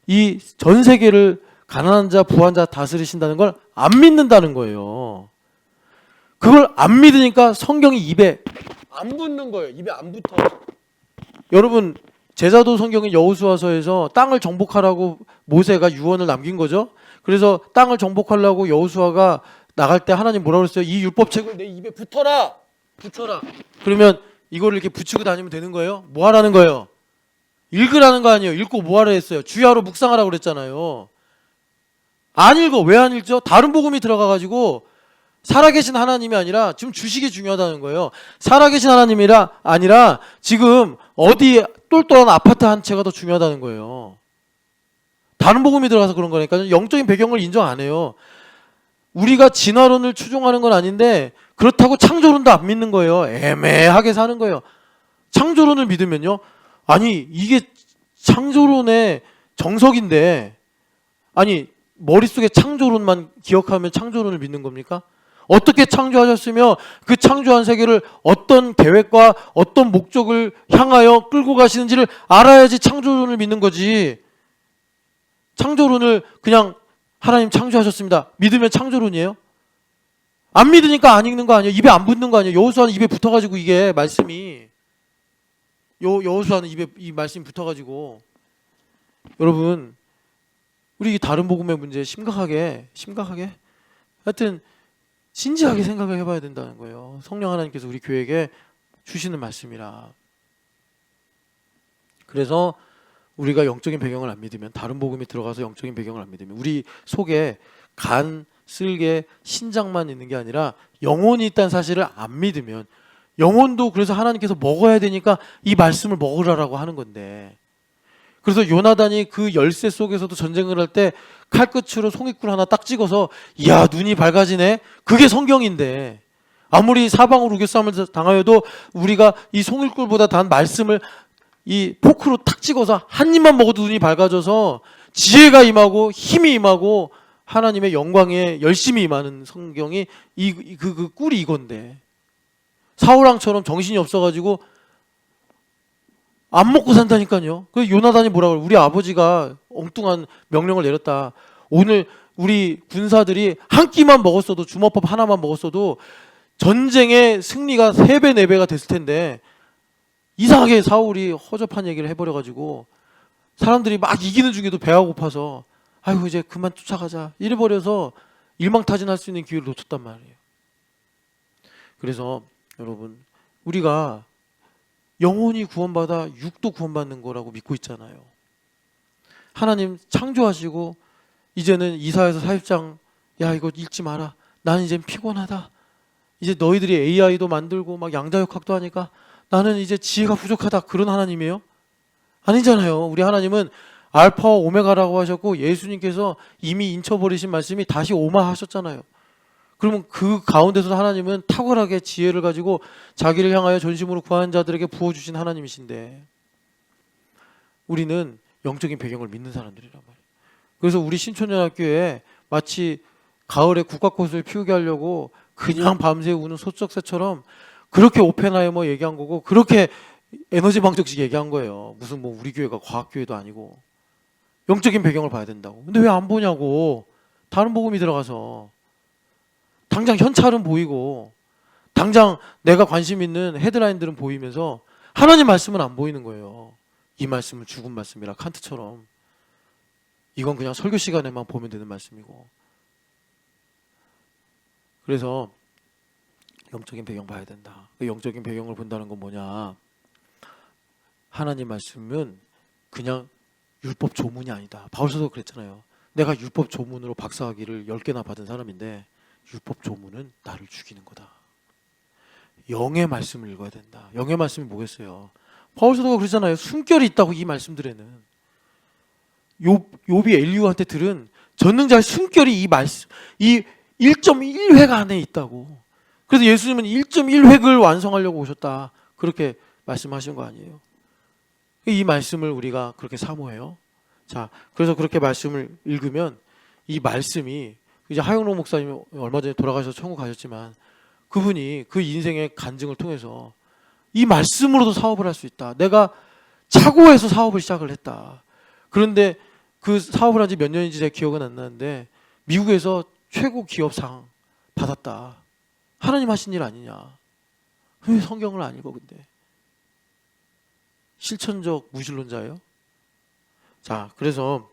이 전 세계를 가난한 자 부한 자 다스리신다는 걸 안 믿는다는 거예요. 그걸 안 믿으니까 성경이 입에 안 붙는 거예요. 입에 안 붙어. 여러분 제자도 성경인 여호수아서에서 땅을 정복하라고 모세가 유언을 남긴 거죠. 그래서 땅을 정복하려고 여호수아가 나갈 때 하나님 뭐라고 그랬어요? 이 율법책을 내 입에 붙어라. 그러면 이거를 이렇게 붙이고 다니면 되는 거예요? 뭐 하라는 거예요? 읽으라는 거 아니에요. 읽고 뭐 하라 했어요? 주야로 묵상하라고 그랬잖아요. 안 읽어. 왜 안 읽죠? 다른 복음이 들어가가지고 살아계신 하나님이 아니라 지금 주식이 중요하다는 거예요. 살아계신 하나님이라 아니라 지금 어디 똘똘한 아파트 한 채가 더 중요하다는 거예요. 다른 복음이 들어가서 그런 거니까 영적인 배경을 인정 안 해요. 우리가 진화론을 추종하는 건 아닌데 그렇다고 창조론도 안 믿는 거예요. 애매하게 사는 거예요. 창조론을 믿으면요. 아니 이게 창조론의 정석인데, 아니 머릿속에 창조론만 기억하면 창조론을 믿는 겁니까? 어떻게 창조하셨으며 그 창조한 세계를 어떤 계획과 어떤 목적을 향하여 끌고 가시는지를 알아야지 창조론을 믿는 거지. 창조론을 그냥 하나님 창조하셨습니다 믿으면 창조론이에요? 안 믿으니까 안 읽는 거 아니에요? 입에 안 붙는 거 아니에요? 여호수아는 입에 붙어가지고 이게 말씀이 여호수아는 입에 이 말씀이 붙어가지고. 여러분 우리 다른 복음의 문제 심각하게 하여튼 진지하게 생각을 해봐야 된다는 거예요. 성령 하나님께서 우리 교회에게 주시는 말씀이라. 그래서 우리가 영적인 배경을 안 믿으면, 다른 복음이 들어가서 영적인 배경을 안 믿으면 우리 속에 간, 쓸개, 신장만 있는 게 아니라 영혼이 있다는 사실을 안 믿으면, 영혼도 그래서 하나님께서 먹어야 되니까 이 말씀을 먹으라라고 하는 건데, 그래서 요나단이 그 열쇠 속에서도 전쟁을 할 때 칼끝으로 송이꿀 하나 딱 찍어서 이야 눈이 밝아지네, 그게 성경인데, 아무리 사방으로 우겨싸움을 당하여도 우리가 이 송이꿀보다 단 말씀을 이 포크로 탁 찍어서 한 입만 먹어도 눈이 밝아져서 지혜가 임하고 힘이 임하고 하나님의 영광에 열심히 임하는 성경이 그 꿀이 이건데, 사울왕처럼 정신이 없어가지고 안 먹고 산다니까요. 그 요나단이 뭐라 그래? 우리 아버지가 엉뚱한 명령을 내렸다. 오늘 우리 군사들이 한 끼만 먹었어도, 주먹밥 하나만 먹었어도 전쟁의 승리가 3배, 4배가 됐을 텐데, 이상하게 사울이 허접한 얘기를 해버려가지고 사람들이 막 이기는 중에도 배가 고파서 아이고 이제 그만 쫓아가자 이래버려서 일망타진할 수 있는 기회를 놓쳤단 말이에요. 그래서 여러분, 우리가 영혼이 구원받아 육도 구원받는 거라고 믿고 있잖아요. 하나님 창조하시고 이제는 이사야서 40장 야 이거 읽지 마라, 나는 이제 피곤하다, 이제 너희들이 AI도 만들고 막 양자역학도 하니까 나는 이제 지혜가 부족하다, 그런 하나님이에요? 아니잖아요. 우리 하나님은 알파와 오메가라고 하셨고, 예수님께서 이미 인쳐버리신 말씀이 다시 오마하셨잖아요. 그러면 그 가운데서 하나님은 탁월하게 지혜를 가지고 자기를 향하여 전심으로 구하는 자들에게 부어주신 하나님이신데, 우리는 영적인 배경을 믿는 사람들이란 말이에요. 그래서 우리 신촌연합교회에 마치 가을에 국화꽃을 피우게 하려고 그냥 밤새 우는 소쩍새처럼 그렇게 오펜하이머 얘기한 거고, 그렇게 에너지 방정식 얘기한 거예요. 무슨 뭐 우리 교회가 과학교회도 아니고. 영적인 배경을 봐야 된다고. 근데 왜 안 보냐고. 다른 복음이 들어가서 당장 현찰은 보이고 당장 내가 관심 있는 헤드라인들은 보이면서 하나님 말씀은 안 보이는 거예요. 이 말씀은 죽은 말씀이라, 칸트처럼 이건 그냥 설교 시간에만 보면 되는 말씀이고. 그래서 영적인 배경 봐야 된다. 영적인 배경을 본다는 건 뭐냐, 하나님 말씀은 그냥 율법 조문이 아니다. 바울서도 그랬잖아요. 내가 율법 조문으로 박사학위를 10개나 받은 사람인데 율법 조문은 나를 죽이는 거다. 영의 말씀을 읽어야 된다. 영의 말씀이 뭐겠어요? 바울서도가 그러잖아요. 숨결이 있다고 이 말씀들에는. 욥이 엘리후한테 들은 전능자의 숨결이 이 말씀, 이 1.1획 안에 있다고. 그래서 예수님은 1.1획을 완성하려고 오셨다, 그렇게 말씀하신 거 아니에요? 이 말씀을 우리가 그렇게 사모해요. 자, 그래서 그렇게 말씀을 읽으면 이 말씀이, 이제 하영록 목사님이 얼마 전에 돌아가셔서 천국 가셨지만 그분이 그 인생의 간증을 통해서 이 말씀으로도 사업을 할 수 있다. 내가 차고에서 사업을 시작을 했다. 그런데 그 사업을 한 지 몇 년인지 제 기억은 안 나는데 미국에서 최고 기업상 받았다. 하나님 하신 일 아니냐. 왜 성경을 안 읽어 근데? 실천적 무신론자예요? 자, 그래서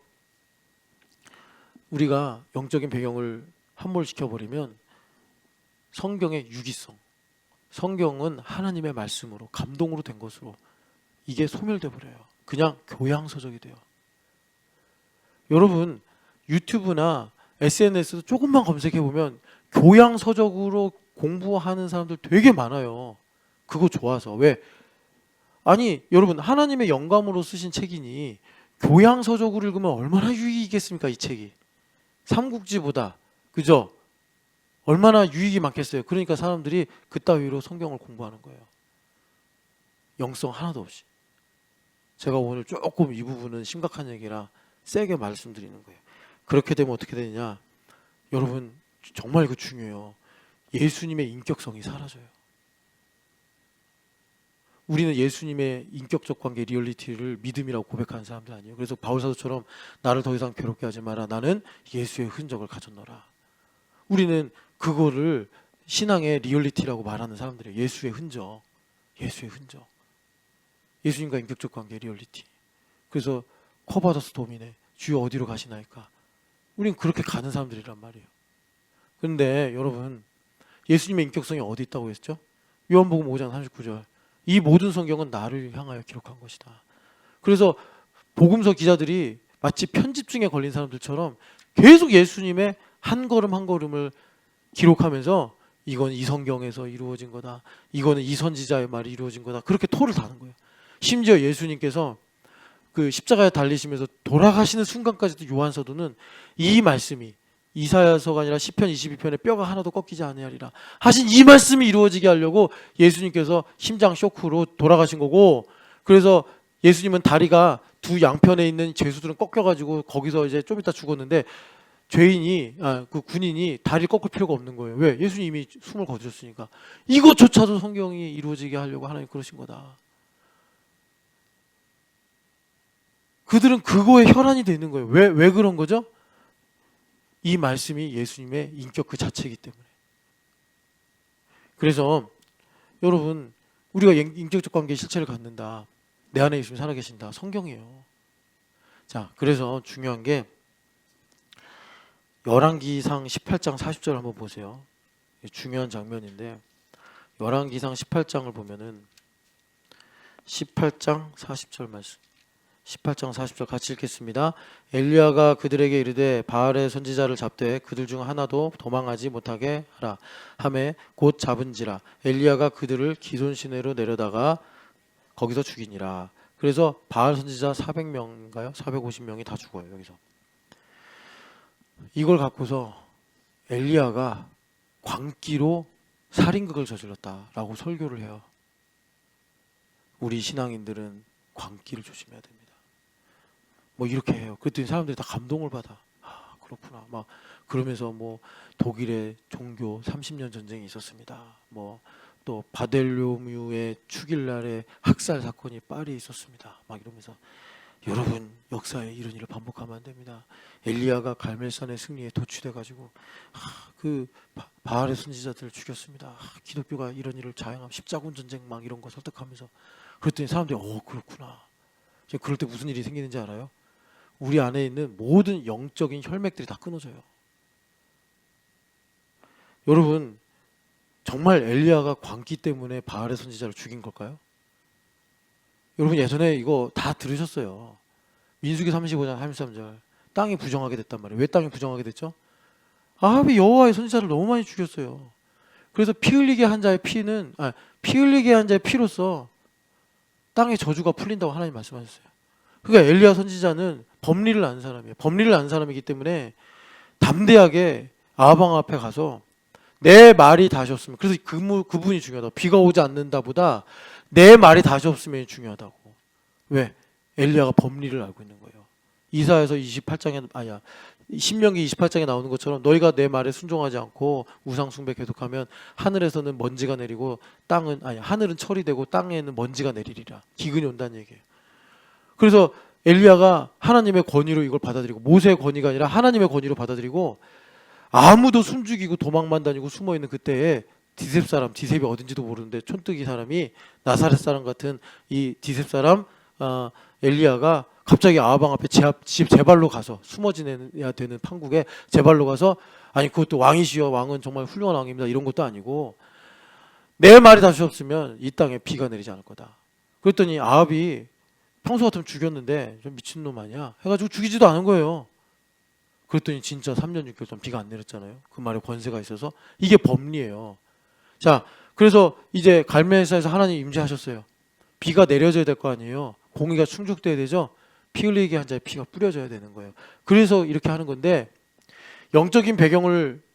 우리가 영적인 배경을 함몰시켜버리면 성경의 유기성, 성경은 하나님의 말씀으로 감동으로 된 것으로 이게 소멸돼 버려요. 그냥 교양서적이 돼요. 여러분 유튜브나 SNS도 조금만 검색해보면 교양서적으로 공부하는 사람들 되게 많아요. 그거 좋아서. 왜? 아니 여러분, 하나님의 영감으로 쓰신 책이니 교양서적으로 읽으면 얼마나 유익이 있겠습니까? 이 책이 삼국지보다, 그죠? 얼마나 유익이 많겠어요. 그러니까 사람들이 그따위로 성경을 공부하는 거예요. 영성 하나도 없이. 제가 오늘 조금 이 부분은 심각한 얘기라 세게 말씀드리는 거예요. 그렇게 되면 어떻게 되느냐, 여러분 정말 이거 중요해요. 예수님의 인격성이 사라져요. 우리는 예수님의 인격적 관계, 리얼리티를 믿음이라고 고백하는 사람들 아니에요. 그래서 바울사도처럼 나를 더 이상 괴롭게 하지 마라, 나는 예수의 흔적을 가졌노라. 우리는 그거를 신앙의 리얼리티라고 말하는 사람들이에요. 예수의 흔적, 예수의 흔적, 예수님과 인격적 관계, 리얼리티. 그래서 커바더스 도미네, 주여 어디로 가시나이까. 우리는 그렇게 가는 사람들이란 말이에요. 그런데 여러분, 예수님의 인격성이 어디 있다고 했죠? 요한복음 5장 39절. 이 모든 성경은 나를 향하여 기록한 것이다. 그래서 복음서 기자들이 마치 편집증에 걸린 사람들처럼 계속 예수님의 한 걸음 한 걸음을 기록하면서 이건 이 성경에서 이루어진 거다. 이거는 이 선지자의 말이 이루어진 거다. 그렇게 토를 다는 거예요. 심지어 예수님께서 그 십자가에 달리시면서 돌아가시는 순간까지도 요한서도는 이 말씀이 이사야서가 아니라 시편 22편에 뼈가 하나도 꺾이지 아니하리라 하신 이 말씀이 이루어지게 하려고 예수님께서 심장 쇼크로 돌아가신 거고, 그래서 예수님은 다리가 두 양편에 있는 죄수들은 꺾여가지고 거기서 이제 좀 이따 죽었는데 그 군인이 다리를 꺾을 필요가 없는 거예요. 왜? 예수님이 숨을 거두셨으니까. 이것조차도 성경이 이루어지게 하려고 하나님 그러신 거다. 그들은 그거에 혈안이 되는 거예요. 왜 그런 거죠? 이 말씀이 예수님의 인격 그 자체이기 때문에. 그래서 여러분, 우리가 인격적 관계의 실체를 갖는다. 내 안에 예수님이 살아계신다. 성경이에요. 자, 그래서 중요한 게 열왕기상 18장 40절 한번 보세요. 중요한 장면인데 열왕기상 18장을 보면은 18장 40절 말씀. 18장 40절 같이 읽겠습니다. 엘리야가 그들에게 이르되 바알의 선지자를 잡되 그들 중 하나도 도망하지 못하게 하라 하매 곧 잡은지라 엘리야가 그들을 기손 시내로 내려다가 거기서 죽이니라. 그래서 바알 선지자 400명인가요? 450명이 다 죽어요. 여기서 이걸 갖고서 엘리야가 광기로 살인극을 저질렀다라고 설교를 해요. 우리 신앙인들은 광기를 조심해야 됩니다. 뭐 이렇게 해요. 그랬더니 사람들이 다 감동을 받아. 아, 그렇구나. 막 그러면서 뭐 독일의 종교 30년 전쟁이 있었습니다. 뭐 또 바델로뮤의 축일날에 학살 사건이 파리에 있었습니다. 막 이러면서 여러분, 역사에 이런 일을 반복하면 안 됩니다. 엘리야가 갈멜산의 승리에 도취돼가지고 그 바알의 선지자들을 죽였습니다. 기독교가 이런 일을 자행하면 십자군 전쟁 막 이런 거 설득하면서 그랬더니 사람들이 그렇구나. 그럴 때 무슨 일이 생기는지 알아요? 우리 안에 있는 모든 영적인 혈맥들이 다 끊어져요. 여러분, 정말 엘리야가 광기 때문에 바알의 선지자를 죽인 걸까요? 여러분 예전에 이거 다 들으셨어요. 민수기 35장 33절 땅이 부정하게 됐단 말이에요. 왜 땅이 부정하게 됐죠? 아합이 여호와의 선지자를 너무 많이 죽였어요. 그래서 피 흘리게 한 자의 피로써 땅의 저주가 풀린다고 하나님 말씀하셨어요. 그러니까 엘리야 선지자는 법리를 아는 사람이에요. 법리를 아는 사람이기 때문에 담대하게 아합 앞에 가서 내 말이 다시 없으면, 그래서 그분이 중요하다고. 비가 오지 않는다보다 내 말이 다시 없으면 중요하다고. 왜? 엘리야가 법리를 알고 있는 거예요. 이사야서 28장에 신명기 28장에 나오는 것처럼 너희가 내 말에 순종하지 않고 우상 숭배 계속하면 하늘에서는 먼지가 내리고 하늘은 철이 되고 땅에는 먼지가 내리리라. 기근이 온다는 얘기예요. 그래서 엘리야가 하나님의 권위로 이걸 받아들이고, 모세의 권위가 아니라 하나님의 권위로 받아들이고, 아무도 숨죽이고 도망만 다니고 숨어있는 그때에 디셉이 어딘지도 모르는데 촌뜨기 사람이 나사렛 사람 같은 이 디셉 사람 엘리야가 갑자기 아합 앞에 제 발로 가서 숨어 지내야 되는 판국에 제 발로 가서, 아니 그것도 왕이시여, 왕은 정말 훌륭한 왕입니다, 이런 것도 아니고 내 말이 다시 없으면 이 땅에 비가 내리지 않을 거다. 그랬더니 아합이 평소 같으면 죽였는데 좀 미친놈 아니야 해가지고 죽이지도 않은 거예요. 그랬더니 진짜 3년 6개월 동안 비가 안 내렸잖아요. 그 말에 권세가 있어서. 이게 법리예요. 자, 그래서 이제 갈멜산에서 하나님 임재하셨어요. 비가 내려져야 될 거 아니에요. 공의가 충족돼야 되죠. 피 흘리게 한 자의 피가 뿌려져야 되는 거예요. 그래서 이렇게 하는 건데, 영적인 배경이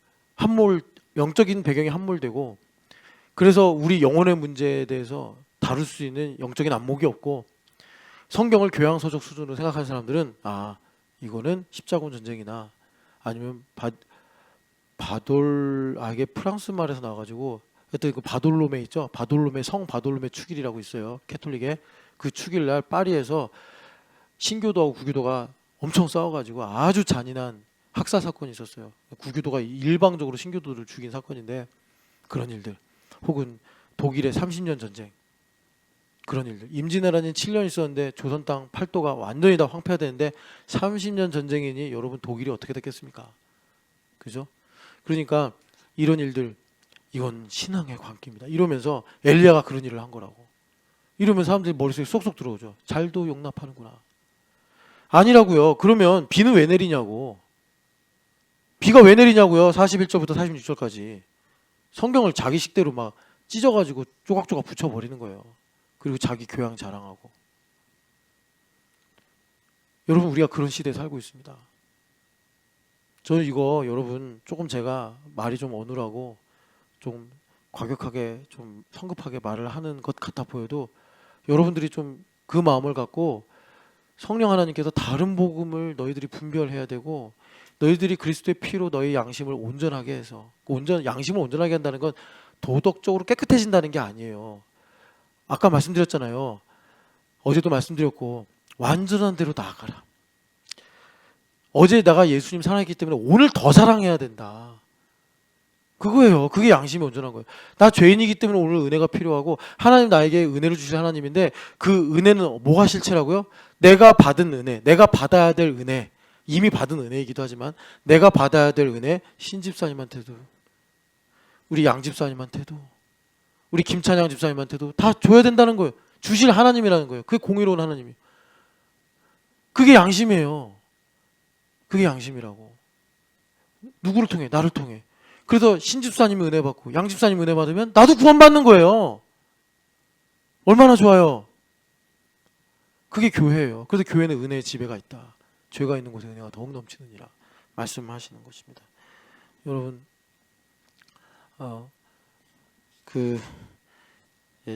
함몰되고, 그래서 우리 영혼의 문제에 대해서 다룰 수 있는 영적인 안목이 없고, 성경을 교양서적 수준으로 생각하는 사람들은 이거는 십자군 전쟁이나 아니면 이게 프랑스 말에서 나와가지고, 하여튼 그 바돌로메 있죠? 성 바돌로메 축일이라고 있어요. 캐톨릭에. 그 축일날 파리에서 신교도하고 구교도가 엄청 싸워가지고 아주 잔인한 학살 사건이 있었어요. 구교도가 일방적으로 신교도를 죽인 사건인데, 그런 일들. 혹은 독일의 30년 전쟁. 그런 일들. 임진왜란이 7년 있었는데 조선 땅 팔도가 완전히 다 황폐화되는데 30년 전쟁이니 여러분 독일이 어떻게 됐겠습니까? 그죠? 그러니까 이런 일들, 이건 신앙의 광기입니다. 이러면서 엘리야가 그런 일을 한 거라고. 이러면 사람들이 머릿속에 쏙쏙 들어오죠. 잘도 용납하는구나. 아니라고요. 그러면 비는 왜 내리냐고. 비가 왜 내리냐고요. 41절부터 46절까지. 성경을 자기 식대로 막 찢어가지고 조각조각 붙여버리는 거예요. 그리고 자기 교양 자랑하고. 여러분, 우리가 그런 시대에 살고 있습니다. 저는 이거 여러분 조금 제가 말이 좀 어눌하고 좀 과격하게 좀 성급하게 말을 하는 것 같아 보여도 여러분들이 좀 그 마음을 갖고 성령 하나님께서 다른 복음을 너희들이 분별해야 되고 너희들이 그리스도의 피로 너희 양심을 온전하게 해서 양심을 온전하게 한다는 건 도덕적으로 깨끗해진다는 게 아니에요. 아까 말씀드렸잖아요. 어제도 말씀드렸고 완전한 대로 나아가라. 어제 내가 예수님 사랑했기 때문에 오늘 더 사랑해야 된다. 그거예요. 그게 양심이 온전한 거예요. 나 죄인이기 때문에 오늘 은혜가 필요하고 하나님 나에게 은혜를 주실 하나님인데 그 은혜는 뭐가 실체라고요? 내가 받은 은혜, 내가 받아야 될 은혜, 이미 받은 은혜이기도 하지만 내가 받아야 될 은혜, 신집사님한테도 우리 양집사님한테도 우리 김찬양 집사님한테도 다 줘야 된다는 거예요. 주실 하나님이라는 거예요. 그게 공의로운 하나님이에요. 그게 양심이에요. 그게 양심이라고. 누구를 통해? 나를 통해. 그래서 신집사님이 은혜 받고 양집사님이 은혜 받으면 나도 구원받는 거예요. 얼마나 좋아요. 그게 교회예요. 그래서 교회는 은혜의 지배가 있다. 죄가 있는 곳에 은혜가 더욱 넘치느니라 말씀하시는 것입니다. 여러분,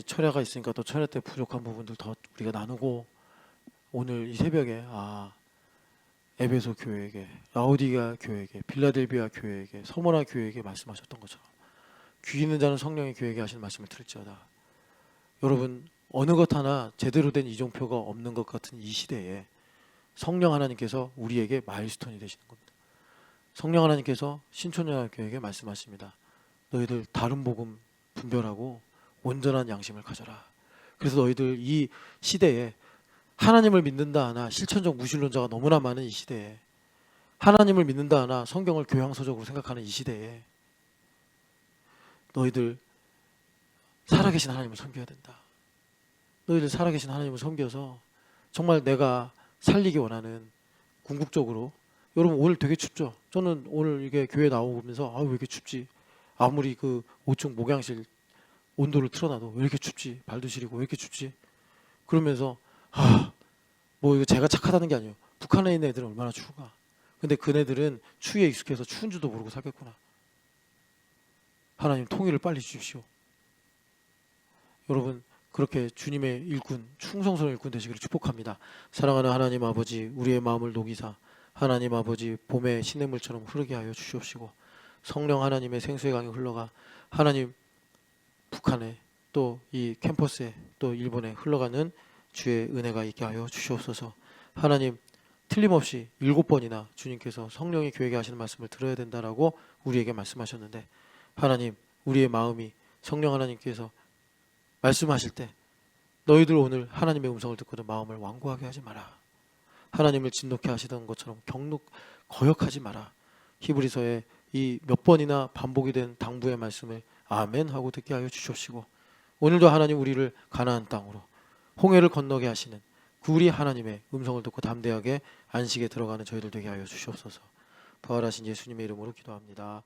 철야가 있으니까 또 철야 때 부족한 부분들 더 우리가 나누고 오늘 이 새벽에 에베소 교회에게, 라오디게아 교회에게, 빌라델비아 교회에게, 서머나 교회에게 말씀하셨던 것처럼 귀 있는 자는 성령의 교회에게 하시는 말씀을 들을지어다. 여러분, 어느 것 하나 제대로 된 이종표가 없는 것 같은 이 시대에 성령 하나님께서 우리에게 마일스톤이 되시는 겁니다. 성령 하나님께서 신촌연합교회에게 말씀하십니다. 너희들 다른 복음 분별하고 온전한 양심을 가져라. 그래서 너희들 이 시대에 하나님을 믿는다 하나 실천적 무신론자가 너무나 많은 이 시대에 하나님을 믿는다 하나 성경을 교양서적으로 생각하는 이 시대에 너희들 살아계신 하나님을 섬겨야 된다. 너희들 살아계신 하나님을 섬겨서 정말 내가 살리기 원하는 궁극적으로. 여러분, 오늘 되게 춥죠? 저는 오늘 이게 교회 나오면서 왜 이렇게 춥지? 아무리 그 5층 목양실 온도를 틀어놔도 왜 이렇게 춥지? 발도 시리고 왜 이렇게 춥지? 그러면서 뭐 이거 제가 착하다는 게 아니에요. 북한에 있는 애들은 얼마나 추운가. 근데 그네들은 추위에 익숙해서 추운 줄도 모르고 살겠구나. 하나님 통일을 빨리 주십시오. 여러분, 그렇게 주님의 일꾼, 충성스러운 일꾼 되시기를 축복합니다. 사랑하는 하나님 아버지, 우리의 마음을 녹이사 하나님 아버지 봄의 시냇물처럼 흐르게 하여 주시옵시고 성령 하나님의 생수의 강이 흘러가 하나님 북한에 또 이 캠퍼스에 또 일본에 흘러가는 주의 은혜가 있게 하여 주시옵소서. 하나님, 틀림없이 7번이나 주님께서 성령이 교회에게 하시는 말씀을 들어야 된다라고 우리에게 말씀하셨는데 하나님, 우리의 마음이 성령 하나님께서 말씀하실 때 너희들 오늘 하나님의 음성을 듣고도 마음을 완고하게 하지 마라. 하나님을 진노케 하시던 것처럼 거역하지 마라. 히브리서에 이 몇 번이나 반복이 된 당부의 말씀을 아멘 하고 듣게 하여 주시옵시고 오늘도 하나님 우리를 가나안 땅으로 홍해를 건너게 하시는 그 우리 하나님의 음성을 듣고 담대하게 안식에 들어가는 저희들 되게 하여 주시옵소서. 부활하신 예수님의 이름으로 기도합니다.